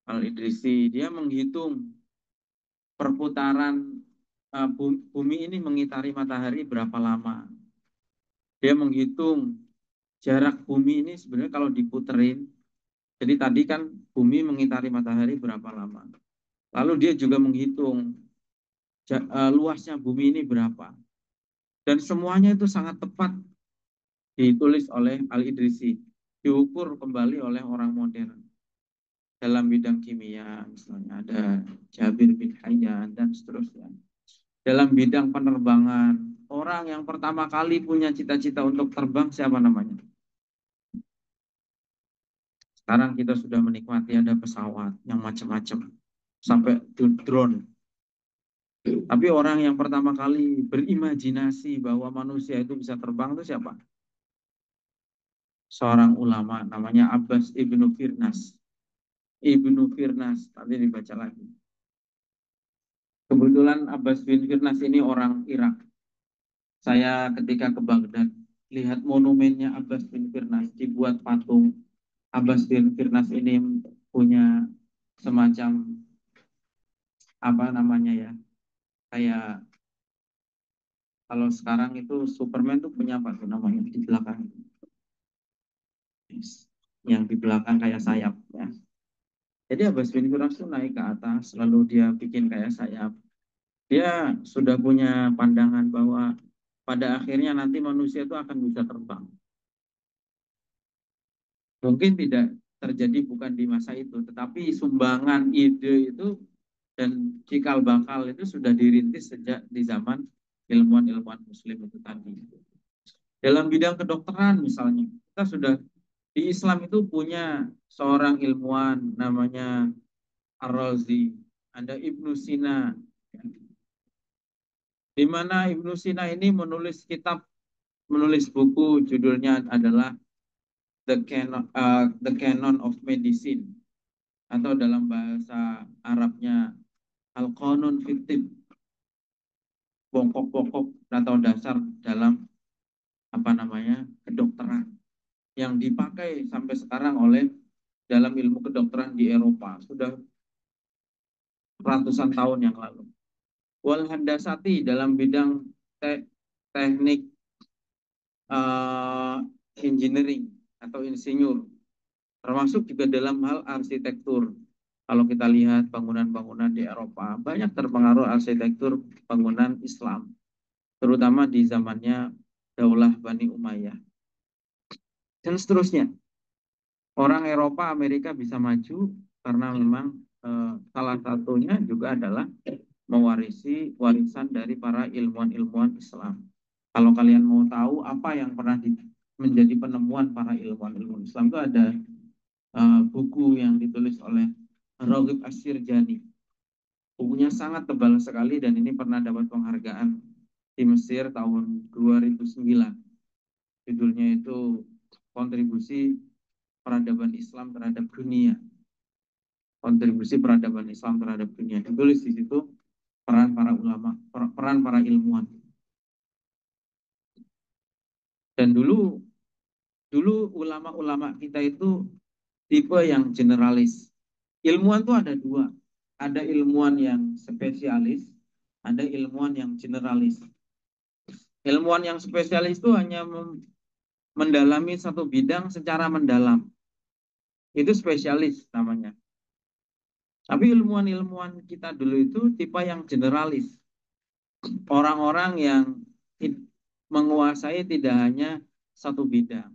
Al-Idrisi dia menghitung perputaran bumi ini mengitari matahari berapa lama. Dia menghitung jarak bumi ini sebenarnya kalau diputerin. Jadi tadi kan bumi mengitari matahari berapa lama. Lalu dia juga menghitung luasnya bumi ini berapa. Dan semuanya itu sangat tepat ditulis oleh Al-Idrisi. Diukur kembali oleh orang modern. Dalam bidang kimia misalnya ada Jabir bin Hayyan dan seterusnya. Dalam bidang penerbangan, orang yang pertama kali punya cita-cita untuk terbang siapa namanya? Sekarang kita sudah menikmati ada pesawat yang macam-macam sampai drone. Tapi orang yang pertama kali berimajinasi bahwa manusia itu bisa terbang itu siapa? Seorang ulama namanya Abbas Ibnu Firnas. Ibnu Firnas, tadi dibaca lagi. Kebetulan Abbas bin Firnas ini orang Irak. Saya ketika ke Baghdad, lihat monumennya Abbas bin Firnas, dibuat patung. Abbas bin Firnas ini punya semacam apa namanya ya, kayak kalau sekarang itu Superman tuh punya apa tuh namanya di belakang, yang di belakang kayak sayap ya. Jadi Abbas bin Firnas tuh naik ke atas, lalu dia bikin kayak sayap. Dia sudah punya pandangan bahwa pada akhirnya nanti manusia itu akan bisa terbang. Mungkin tidak terjadi bukan di masa itu, tetapi sumbangan ide itu dan cikal bakal itu sudah dirintis sejak di zaman ilmuwan-ilmuwan muslim itu tadi. Dalam bidang kedokteran misalnya, kita sudah di Islam itu punya seorang ilmuwan namanya Ar-Razi, ada Ibnu Sina, di mana Ibnu Sina ini menulis buku judulnya adalah The Canon of Medicine, atau dalam bahasa Arabnya Al-Qanun Fittib, pokok-pokok atau dasar dalam apa namanya kedokteran yang dipakai sampai sekarang oleh dalam ilmu kedokteran di Eropa sudah ratusan tahun yang lalu. Wal handasati dalam bidang teknik uh, engineering atau insinyur, termasuk juga dalam hal arsitektur. Kalau kita lihat bangunan-bangunan di Eropa, banyak terpengaruh arsitektur bangunan Islam, terutama di zamannya Daulah Bani Umayyah. Dan seterusnya. Orang Eropa, Amerika bisa maju karena memang salah satunya juga adalah mewarisi warisan dari para ilmuwan-ilmuwan Islam. Kalau kalian mau tahu apa yang pernah menjadi penemuan para ilmuwan-ilmuwan Islam, itu ada buku yang ditulis oleh Raghib Asy-Syirjani. Bukunya sangat tebal sekali dan ini pernah dapat penghargaan di Mesir tahun 2009. Judulnya itu Kontribusi Peradaban Islam Terhadap Dunia. Kontribusi peradaban Islam terhadap dunia. Ditulis di situ peran para ulama, peran para ilmuwan. Dan dulu ulama-ulama kita itu tipe yang generalis. Ilmuwan tuh ada dua. Ada ilmuwan yang spesialis, ada ilmuwan yang generalis. Ilmuwan yang spesialis itu hanya mendalami satu bidang secara mendalam. Itu spesialis namanya. Tapi ilmuwan-ilmuwan kita dulu itu tipe yang generalis. Orang-orang yang menguasai tidak hanya satu bidang.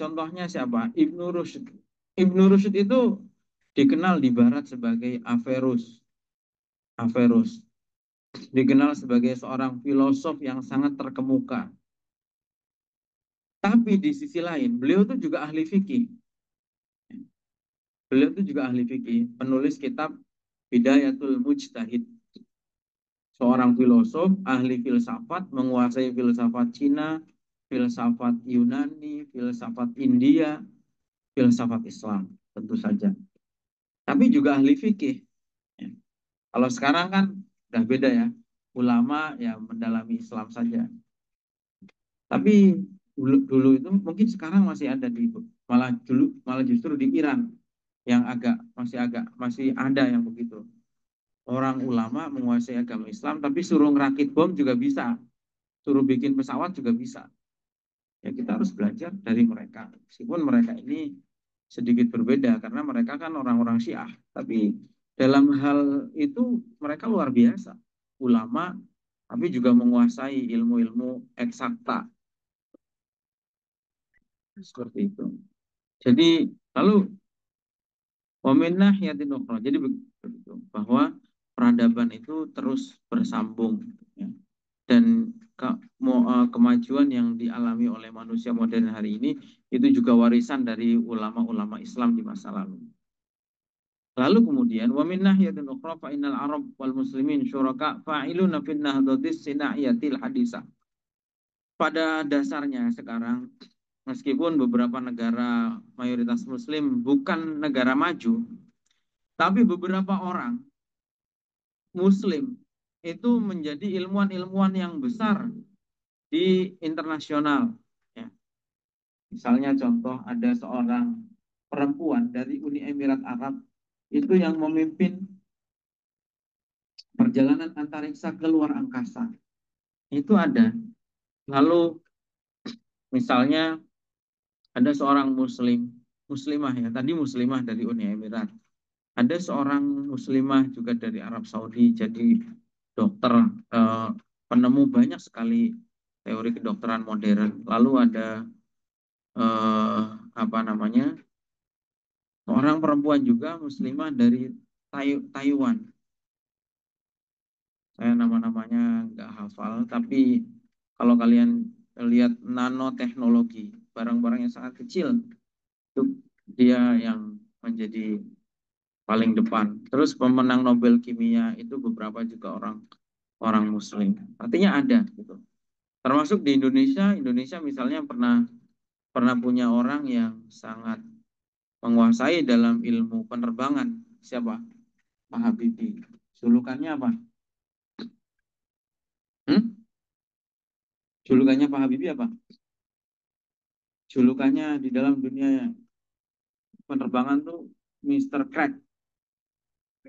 Contohnya siapa? Ibnu Rushd. Ibnu Rushd itu dikenal di barat sebagai Averroes. Averroes. Dikenal sebagai seorang filosof yang sangat terkemuka. Tapi di sisi lain, beliau itu juga ahli fikih. Beliau itu juga ahli fikih, penulis kitab Bidayatul Mujtahid. Seorang filosof, ahli filsafat, menguasai filsafat Cina, filsafat Yunani, filsafat India, filsafat Islam, tentu saja. Tapi juga ahli fikih. Ya. Kalau sekarang kan udah beda ya. Ulama ya mendalami Islam saja. Tapi dulu itu mungkin sekarang masih ada malah justru di Iran yang masih ada yang begitu. Orang ulama menguasai agama Islam tapi suruh ngerakit bom juga bisa. Suruh bikin pesawat juga bisa. Ya kita harus belajar dari mereka. Meskipun mereka ini sedikit berbeda karena mereka kan orang-orang Syiah. Tapi dalam hal itu mereka luar biasa. Ulama tapi juga menguasai ilmu-ilmu eksakta. Seperti itu. Jadi lalu waminnah yatin ukhra. Jadi begitu bahwa peradaban itu terus bersambung ya. Dan kemajuan yang dialami oleh manusia modern hari ini itu juga warisan dari ulama-ulama Islam di masa lalu. Lalu kemudian wa min nahiyatin ukhra fa innal arab wal muslimin syuraka fa'iluna fin nahdatis sina'iyatil hadisa. Pada dasarnya sekarang meskipun beberapa negara mayoritas muslim bukan negara maju, tapi beberapa orang muslim itu menjadi ilmuwan-ilmuwan yang besar di internasional. Ya. Misalnya contoh ada seorang perempuan dari Uni Emirat Arab itu yang memimpin perjalanan antariksa ke luar angkasa. Itu ada. Lalu misalnya ada seorang muslimah ya, tadi muslimah dari Uni Emirat. Ada seorang muslimah juga dari Arab Saudi jadi dokter, penemu banyak sekali teori kedokteran modern. Lalu ada apa namanya, seorang perempuan juga muslimah dari Taiwan. Saya nama-namanya nggak hafal, tapi kalau kalian lihat nanoteknologi, barang-barang yang sangat kecil, itu dia yang menjadi paling depan. Terus pemenang Nobel kimia itu beberapa juga orang Muslim. Artinya ada gitu. Termasuk di Indonesia, misalnya pernah punya orang yang sangat menguasai dalam ilmu penerbangan. Siapa? Pak Habibie. Julukannya apa? Hmm? Julukannya Pak Habibie apa? Julukannya di dalam dunia penerbangan tuh Mr. Crack.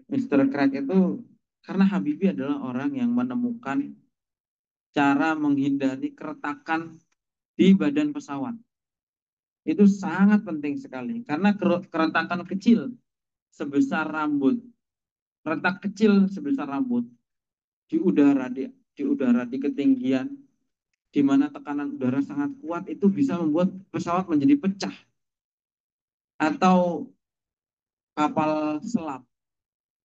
Mr. Crack itu karena Habibie adalah orang yang menemukan cara menghindari keretakan di badan pesawat. Itu sangat penting sekali karena keretakan kecil sebesar rambut, retak kecil sebesar rambut di udara di ketinggian di mana tekanan udara sangat kuat itu bisa membuat pesawat menjadi pecah atau kapal selam,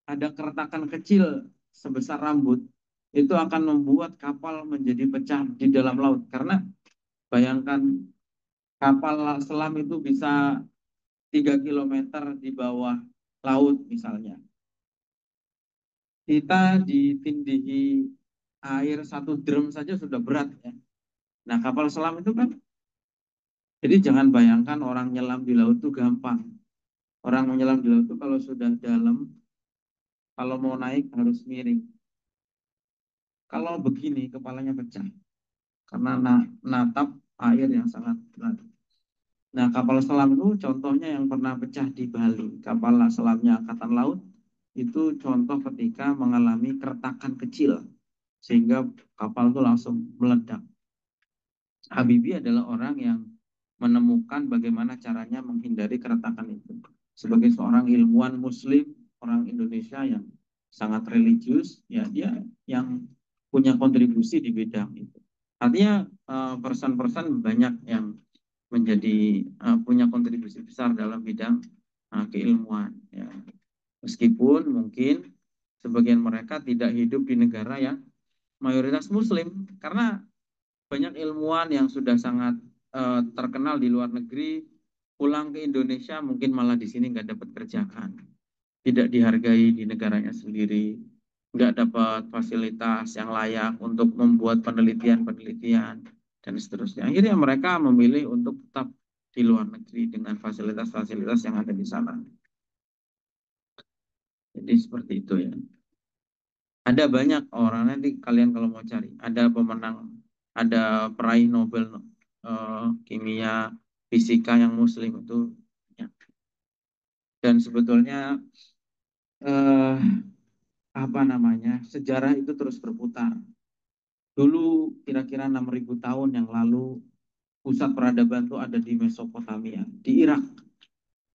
ada keretakan kecil sebesar rambut, itu akan membuat kapal menjadi pecah di dalam laut. Karena bayangkan kapal selam itu bisa 3 kilometer di bawah laut misalnya. Kita ditindihi air 1 drum saja sudah berat ya. Nah kapal selam itu kan, jadi jangan bayangkan orang nyelam di laut itu gampang. Orang menyelam di laut itu kalau sudah dalam, kalau mau naik harus miring. Kalau begini kepalanya pecah karena natap air yang sangat berat. Nah kapal selam itu contohnya yang pernah pecah di Bali. Kapal selamnya Angkatan Laut itu contoh ketika mengalami keretakan kecil sehingga kapal itu langsung meledak. Habibie adalah orang yang menemukan bagaimana caranya menghindari keretakan itu. Sebagai seorang ilmuwan Muslim, orang Indonesia yang sangat religius, ya dia yang punya kontribusi di bidang itu. Artinya person-person banyak yang menjadi punya kontribusi besar dalam bidang keilmuan. Ya. Meskipun mungkin sebagian mereka tidak hidup di negara yang mayoritas Muslim, karena banyak ilmuwan yang sudah sangat terkenal di luar negeri pulang ke Indonesia mungkin malah di sini nggak dapat kerjaan, tidak dihargai di negaranya sendiri, nggak dapat fasilitas yang layak untuk membuat penelitian-penelitian dan seterusnya. Akhirnya mereka memilih untuk tetap di luar negeri dengan fasilitas-fasilitas yang ada di sana. Jadi seperti itu ya. Ada banyak orang, nanti kalian kalau mau cari, ada pemenang, ada peraih Nobel kimia, fisika yang Muslim itu. Ya. Dan sebetulnya eh, apa namanya, sejarah itu terus berputar. Dulu kira-kira 6.000 tahun yang lalu pusat peradaban itu ada di Mesopotamia, di Irak,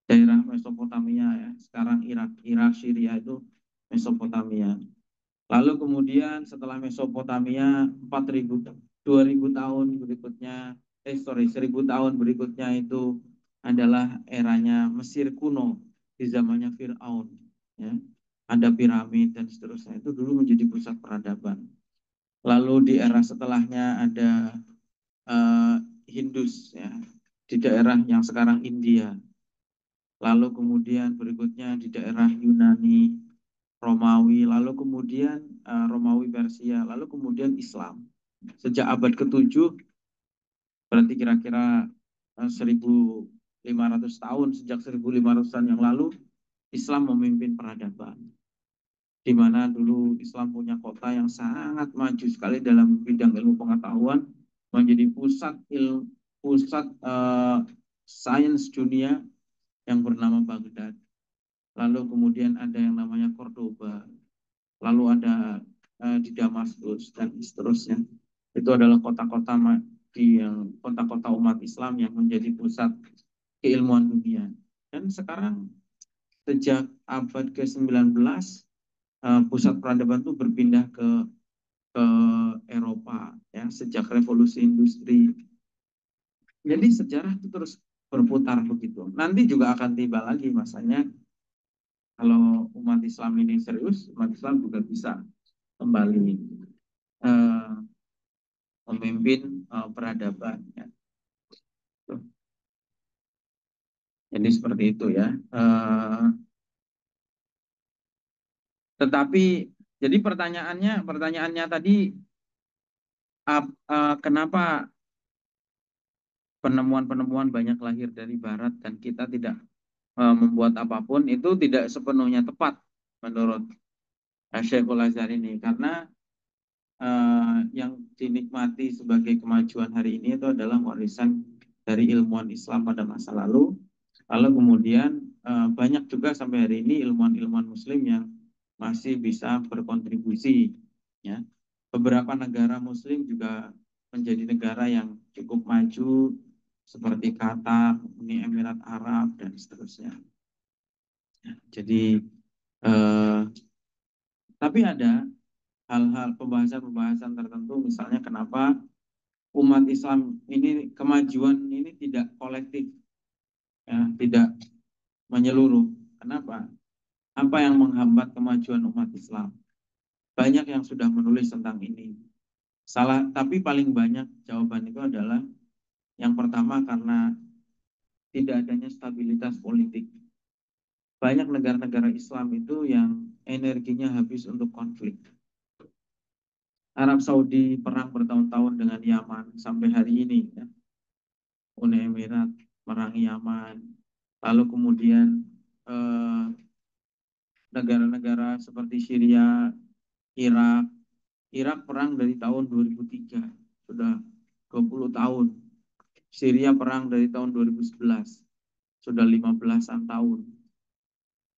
daerah Mesopotamia ya. Sekarang Irak, Syria itu Mesopotamia. Lalu kemudian setelah Mesopotamia 4.000, 2.000 tahun berikutnya, 1.000 tahun berikutnya itu adalah eranya Mesir kuno di zamannya Fir'aun. Ya. Ada piramid dan seterusnya. Itu dulu menjadi pusat peradaban. Lalu di era setelahnya ada uh, Hindus ya, di daerah yang sekarang India. Lalu kemudian berikutnya di daerah Yunani, Romawi, lalu kemudian Romawi Persia, lalu kemudian Islam. Sejak abad ke-7, berarti kira-kira 1.500 tahun, sejak 1.500-an yang lalu, Islam memimpin peradaban. Di mana dulu Islam punya kota yang sangat maju sekali dalam bidang ilmu pengetahuan, menjadi pusat sains dunia yang bernama Baghdad. Lalu kemudian ada yang namanya Cordoba, lalu ada di Damaskus dan seterusnya. Itu adalah kota-kota di kota-kota umat Islam yang menjadi pusat keilmuan dunia. Dan sekarang sejak abad ke-19 pusat peradaban itu berpindah ke Eropa ya sejak revolusi industri. Jadi sejarah itu terus berputar begitu. Nanti juga akan tiba lagi masanya kalau umat Islam ini serius, umat Islam juga bisa kembali uh, memimpin peradaban. Ya. Jadi seperti itu ya. Tetapi jadi pertanyaannya tadi kenapa penemuan-penemuan banyak lahir dari Barat dan kita tidak membuat apapun, itu tidak sepenuhnya tepat menurut Syekhul Azhar ini, karena yang dinikmati sebagai kemajuan hari ini itu adalah warisan dari ilmuwan Islam pada masa lalu. Lalu kemudian banyak juga sampai hari ini ilmuwan-ilmuwan Muslim yang masih bisa berkontribusi. Ya. Beberapa negara Muslim juga menjadi negara yang cukup maju seperti Qatar, Uni Emirat Arab dan seterusnya. Ya, jadi tapi ada hal-hal pembahasan-pembahasan tertentu, misalnya kenapa umat Islam ini kemajuan ini tidak kolektif, ya, tidak menyeluruh. Kenapa? Apa yang menghambat kemajuan umat Islam? Banyak yang sudah menulis tentang ini. Tapi paling banyak jawaban itu adalah yang pertama karena tidak adanya stabilitas politik. Banyak negara-negara Islam itu yang energinya habis untuk konflik. Arab Saudi perang bertahun-tahun dengan Yaman sampai hari ini, ya. Uni Emirat merangi Yaman. Lalu kemudian eh, negara-negara seperti Syria, Irak. Irak perang dari tahun 2003, sudah 20 tahun. Syria perang dari tahun 2011, sudah 15-an tahun.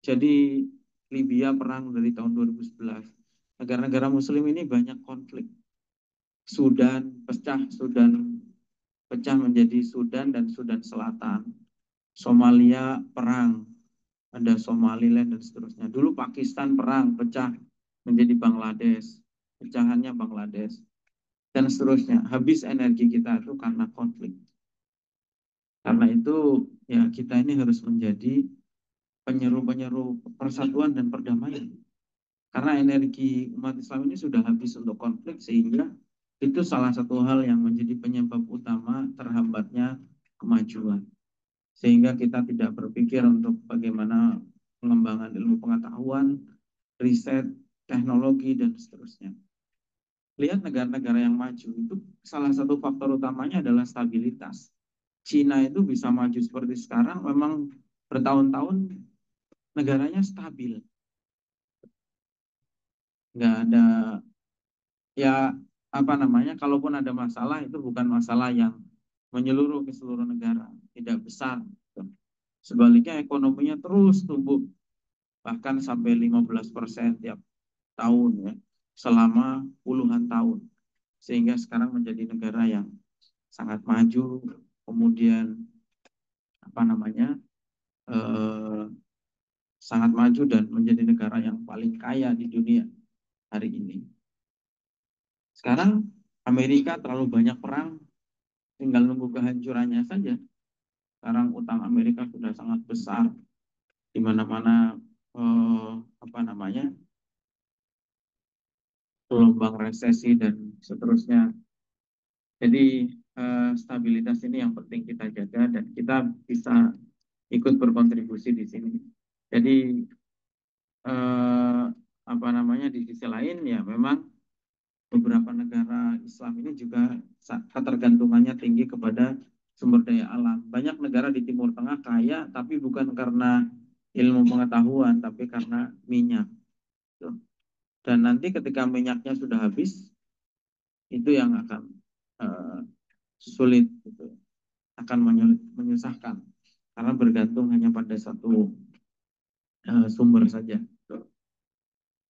Jadi Libya perang dari tahun 2011. Negara-negara Muslim ini banyak konflik. Sudan pecah menjadi Sudan dan Sudan Selatan. Somalia perang, ada Somaliland dan seterusnya. Dulu Pakistan perang, pecah menjadi Bangladesh, pecahannya Bangladesh dan seterusnya. Habis energi kita itu karena konflik. Karena itu ya kita ini harus menjadi penyeru-penyeru persatuan dan perdamaian. Karena energi umat Islam ini sudah habis untuk konflik, sehingga itu salah satu hal yang menjadi penyebab utama terhambatnya kemajuan. Sehingga kita tidak berpikir untuk bagaimana pengembangan ilmu pengetahuan, riset, teknologi, dan seterusnya. Lihat negara-negara yang maju, itu salah satu faktor utamanya adalah stabilitas. Cina itu bisa maju seperti sekarang, memang bertahun-tahun negaranya stabil. Nggak ada, ya apa namanya, kalaupun ada masalah, itu bukan masalah yang menyeluruh ke seluruh negara, tidak besar. Sebaliknya ekonominya terus tumbuh, bahkan sampai 15% tiap tahun, ya, selama puluhan tahun. Sehingga sekarang menjadi negara yang sangat maju, kemudian apa namanya, eh, sangat maju dan menjadi negara yang paling kaya di dunia hari ini. Sekarang Amerika terlalu banyak perang, tinggal nunggu kehancurannya saja. Sekarang utang Amerika sudah sangat besar, di mana-mana apa namanya, gelombang resesi dan seterusnya. Jadi stabilitas ini yang penting kita jaga dan kita bisa ikut berkontribusi di sini. Jadi apa namanya, di sisi lain ya memang beberapa negara Islam ini juga ketergantungannya tinggi kepada sumber daya alam. Banyak negara di Timur Tengah kaya, tapi bukan karena ilmu pengetahuan, tapi karena minyak. Dan nanti ketika minyaknya sudah habis, itu yang akan uh, sulit, gitu. Akan menyusahkan, karena bergantung hanya pada satu sumber saja.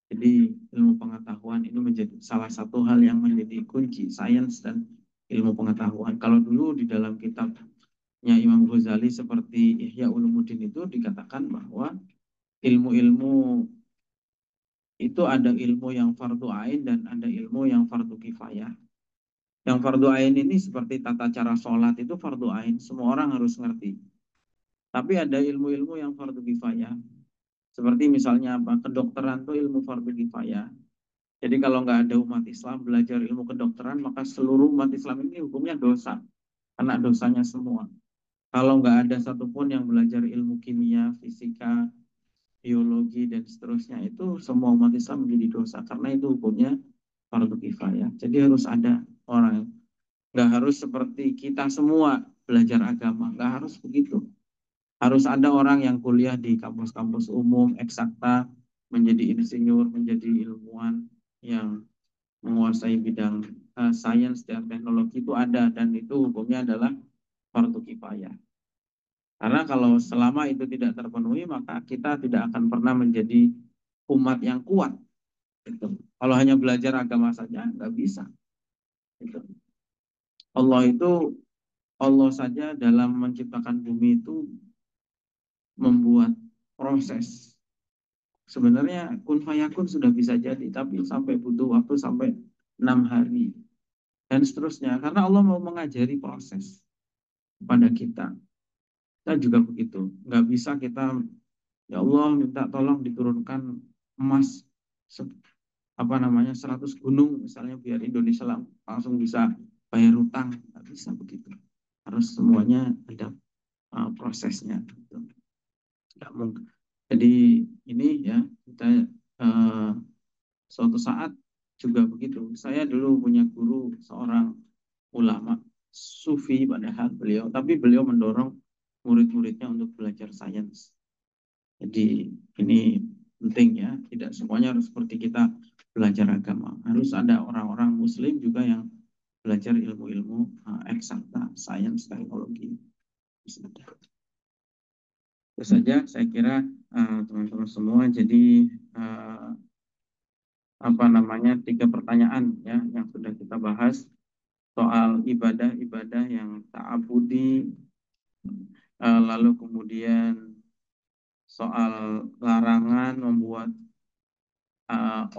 Jadi ilmu pengetahuan ini menjadi salah satu hal yang menjadi kunci sains dan ilmu pengetahuan. Kalau dulu di dalam kitabnya Imam Ghazali seperti Ihya Ulumuddin itu dikatakan bahwa ilmu-ilmu itu ada ilmu yang fardu ain dan ada ilmu yang fardu kifayah. Yang fardu ain ini seperti tata cara sholat, itu fardu ain, semua orang harus ngerti. Tapi ada ilmu-ilmu yang fardu kifayah. Seperti misalnya apa? Kedokteran itu ilmu fardu kifayah. Jadi kalau nggak ada umat Islam belajar ilmu kedokteran, maka seluruh umat Islam ini hukumnya dosa. Karena dosanya semua. Kalau nggak ada satupun yang belajar ilmu kimia, fisika, biologi, dan seterusnya, itu semua umat Islam menjadi dosa. Karena itu hukumnya fardu kifayah. Jadi harus ada orang. Nggak harus seperti kita semua belajar agama. Nggak harus begitu. Harus ada orang yang kuliah di kampus-kampus umum, eksakta, menjadi insinyur, menjadi ilmuwan yang menguasai bidang sains dan teknologi, itu ada, dan itu hukumnya adalah fardu kifayah. Karena kalau selama itu tidak terpenuhi, maka kita tidak akan pernah menjadi umat yang kuat. Gitu. Kalau hanya belajar agama saja nggak bisa. Gitu. Allah saja dalam menciptakan bumi itu membuat proses. Sebenarnya kun fayakun sudah bisa jadi, tapi sampai butuh waktu sampai 6 hari dan seterusnya. Karena Allah mau mengajari proses kepada kita. Kita juga begitu. Nggak bisa kita Ya Allah, minta tolong diturunkan emas 100 gunung misalnya biar Indonesia langsung bisa bayar utang. Nggak bisa begitu. Harus semuanya ada prosesnya. Gitu. Nggak mungkin. Jadi ini ya kita uh, suatu saat juga begitu. Saya dulu punya guru seorang ulama sufi padahal beliau, tapi beliau mendorong murid-muridnya untuk belajar sains. Jadi ini penting ya, tidak semuanya harus seperti kita belajar agama. Harus ada orang-orang muslim juga yang belajar ilmu-ilmu eksakta, sains, teknologi. Itu saja saya kira teman-teman semua. Jadi tiga pertanyaan ya yang sudah kita bahas soal ibadah-ibadah yang ta'abudi, lalu kemudian soal larangan membuat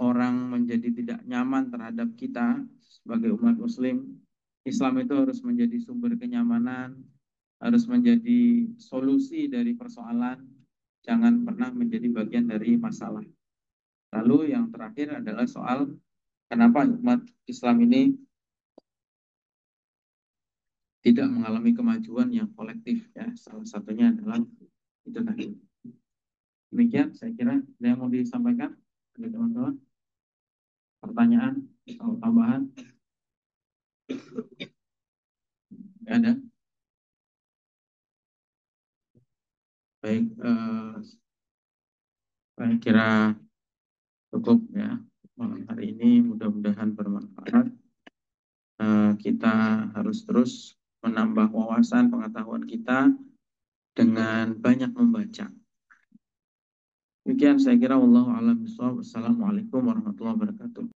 orang menjadi tidak nyaman terhadap kita sebagai umat muslim. Islam itu harus menjadi sumber kenyamanan, harus menjadi solusi dari persoalan, jangan pernah menjadi bagian dari masalah. Lalu yang terakhir adalah soal kenapa umat Islam ini tidak mengalami kemajuan yang kolektif ya. Salah satunya adalah itu tadi. Demikian saya kira ada yang mau disampaikan dari teman-teman. Pertanyaan atau tambahan? Nggak ada. Baik, saya kira cukup ya malam hari ini. Mudah-mudahan bermanfaat. Kita harus terus menambah wawasan pengetahuan kita dengan banyak membaca. Demikian saya kira wallahu a'lam bishawab. Assalamualaikum warahmatullahi wabarakatuh.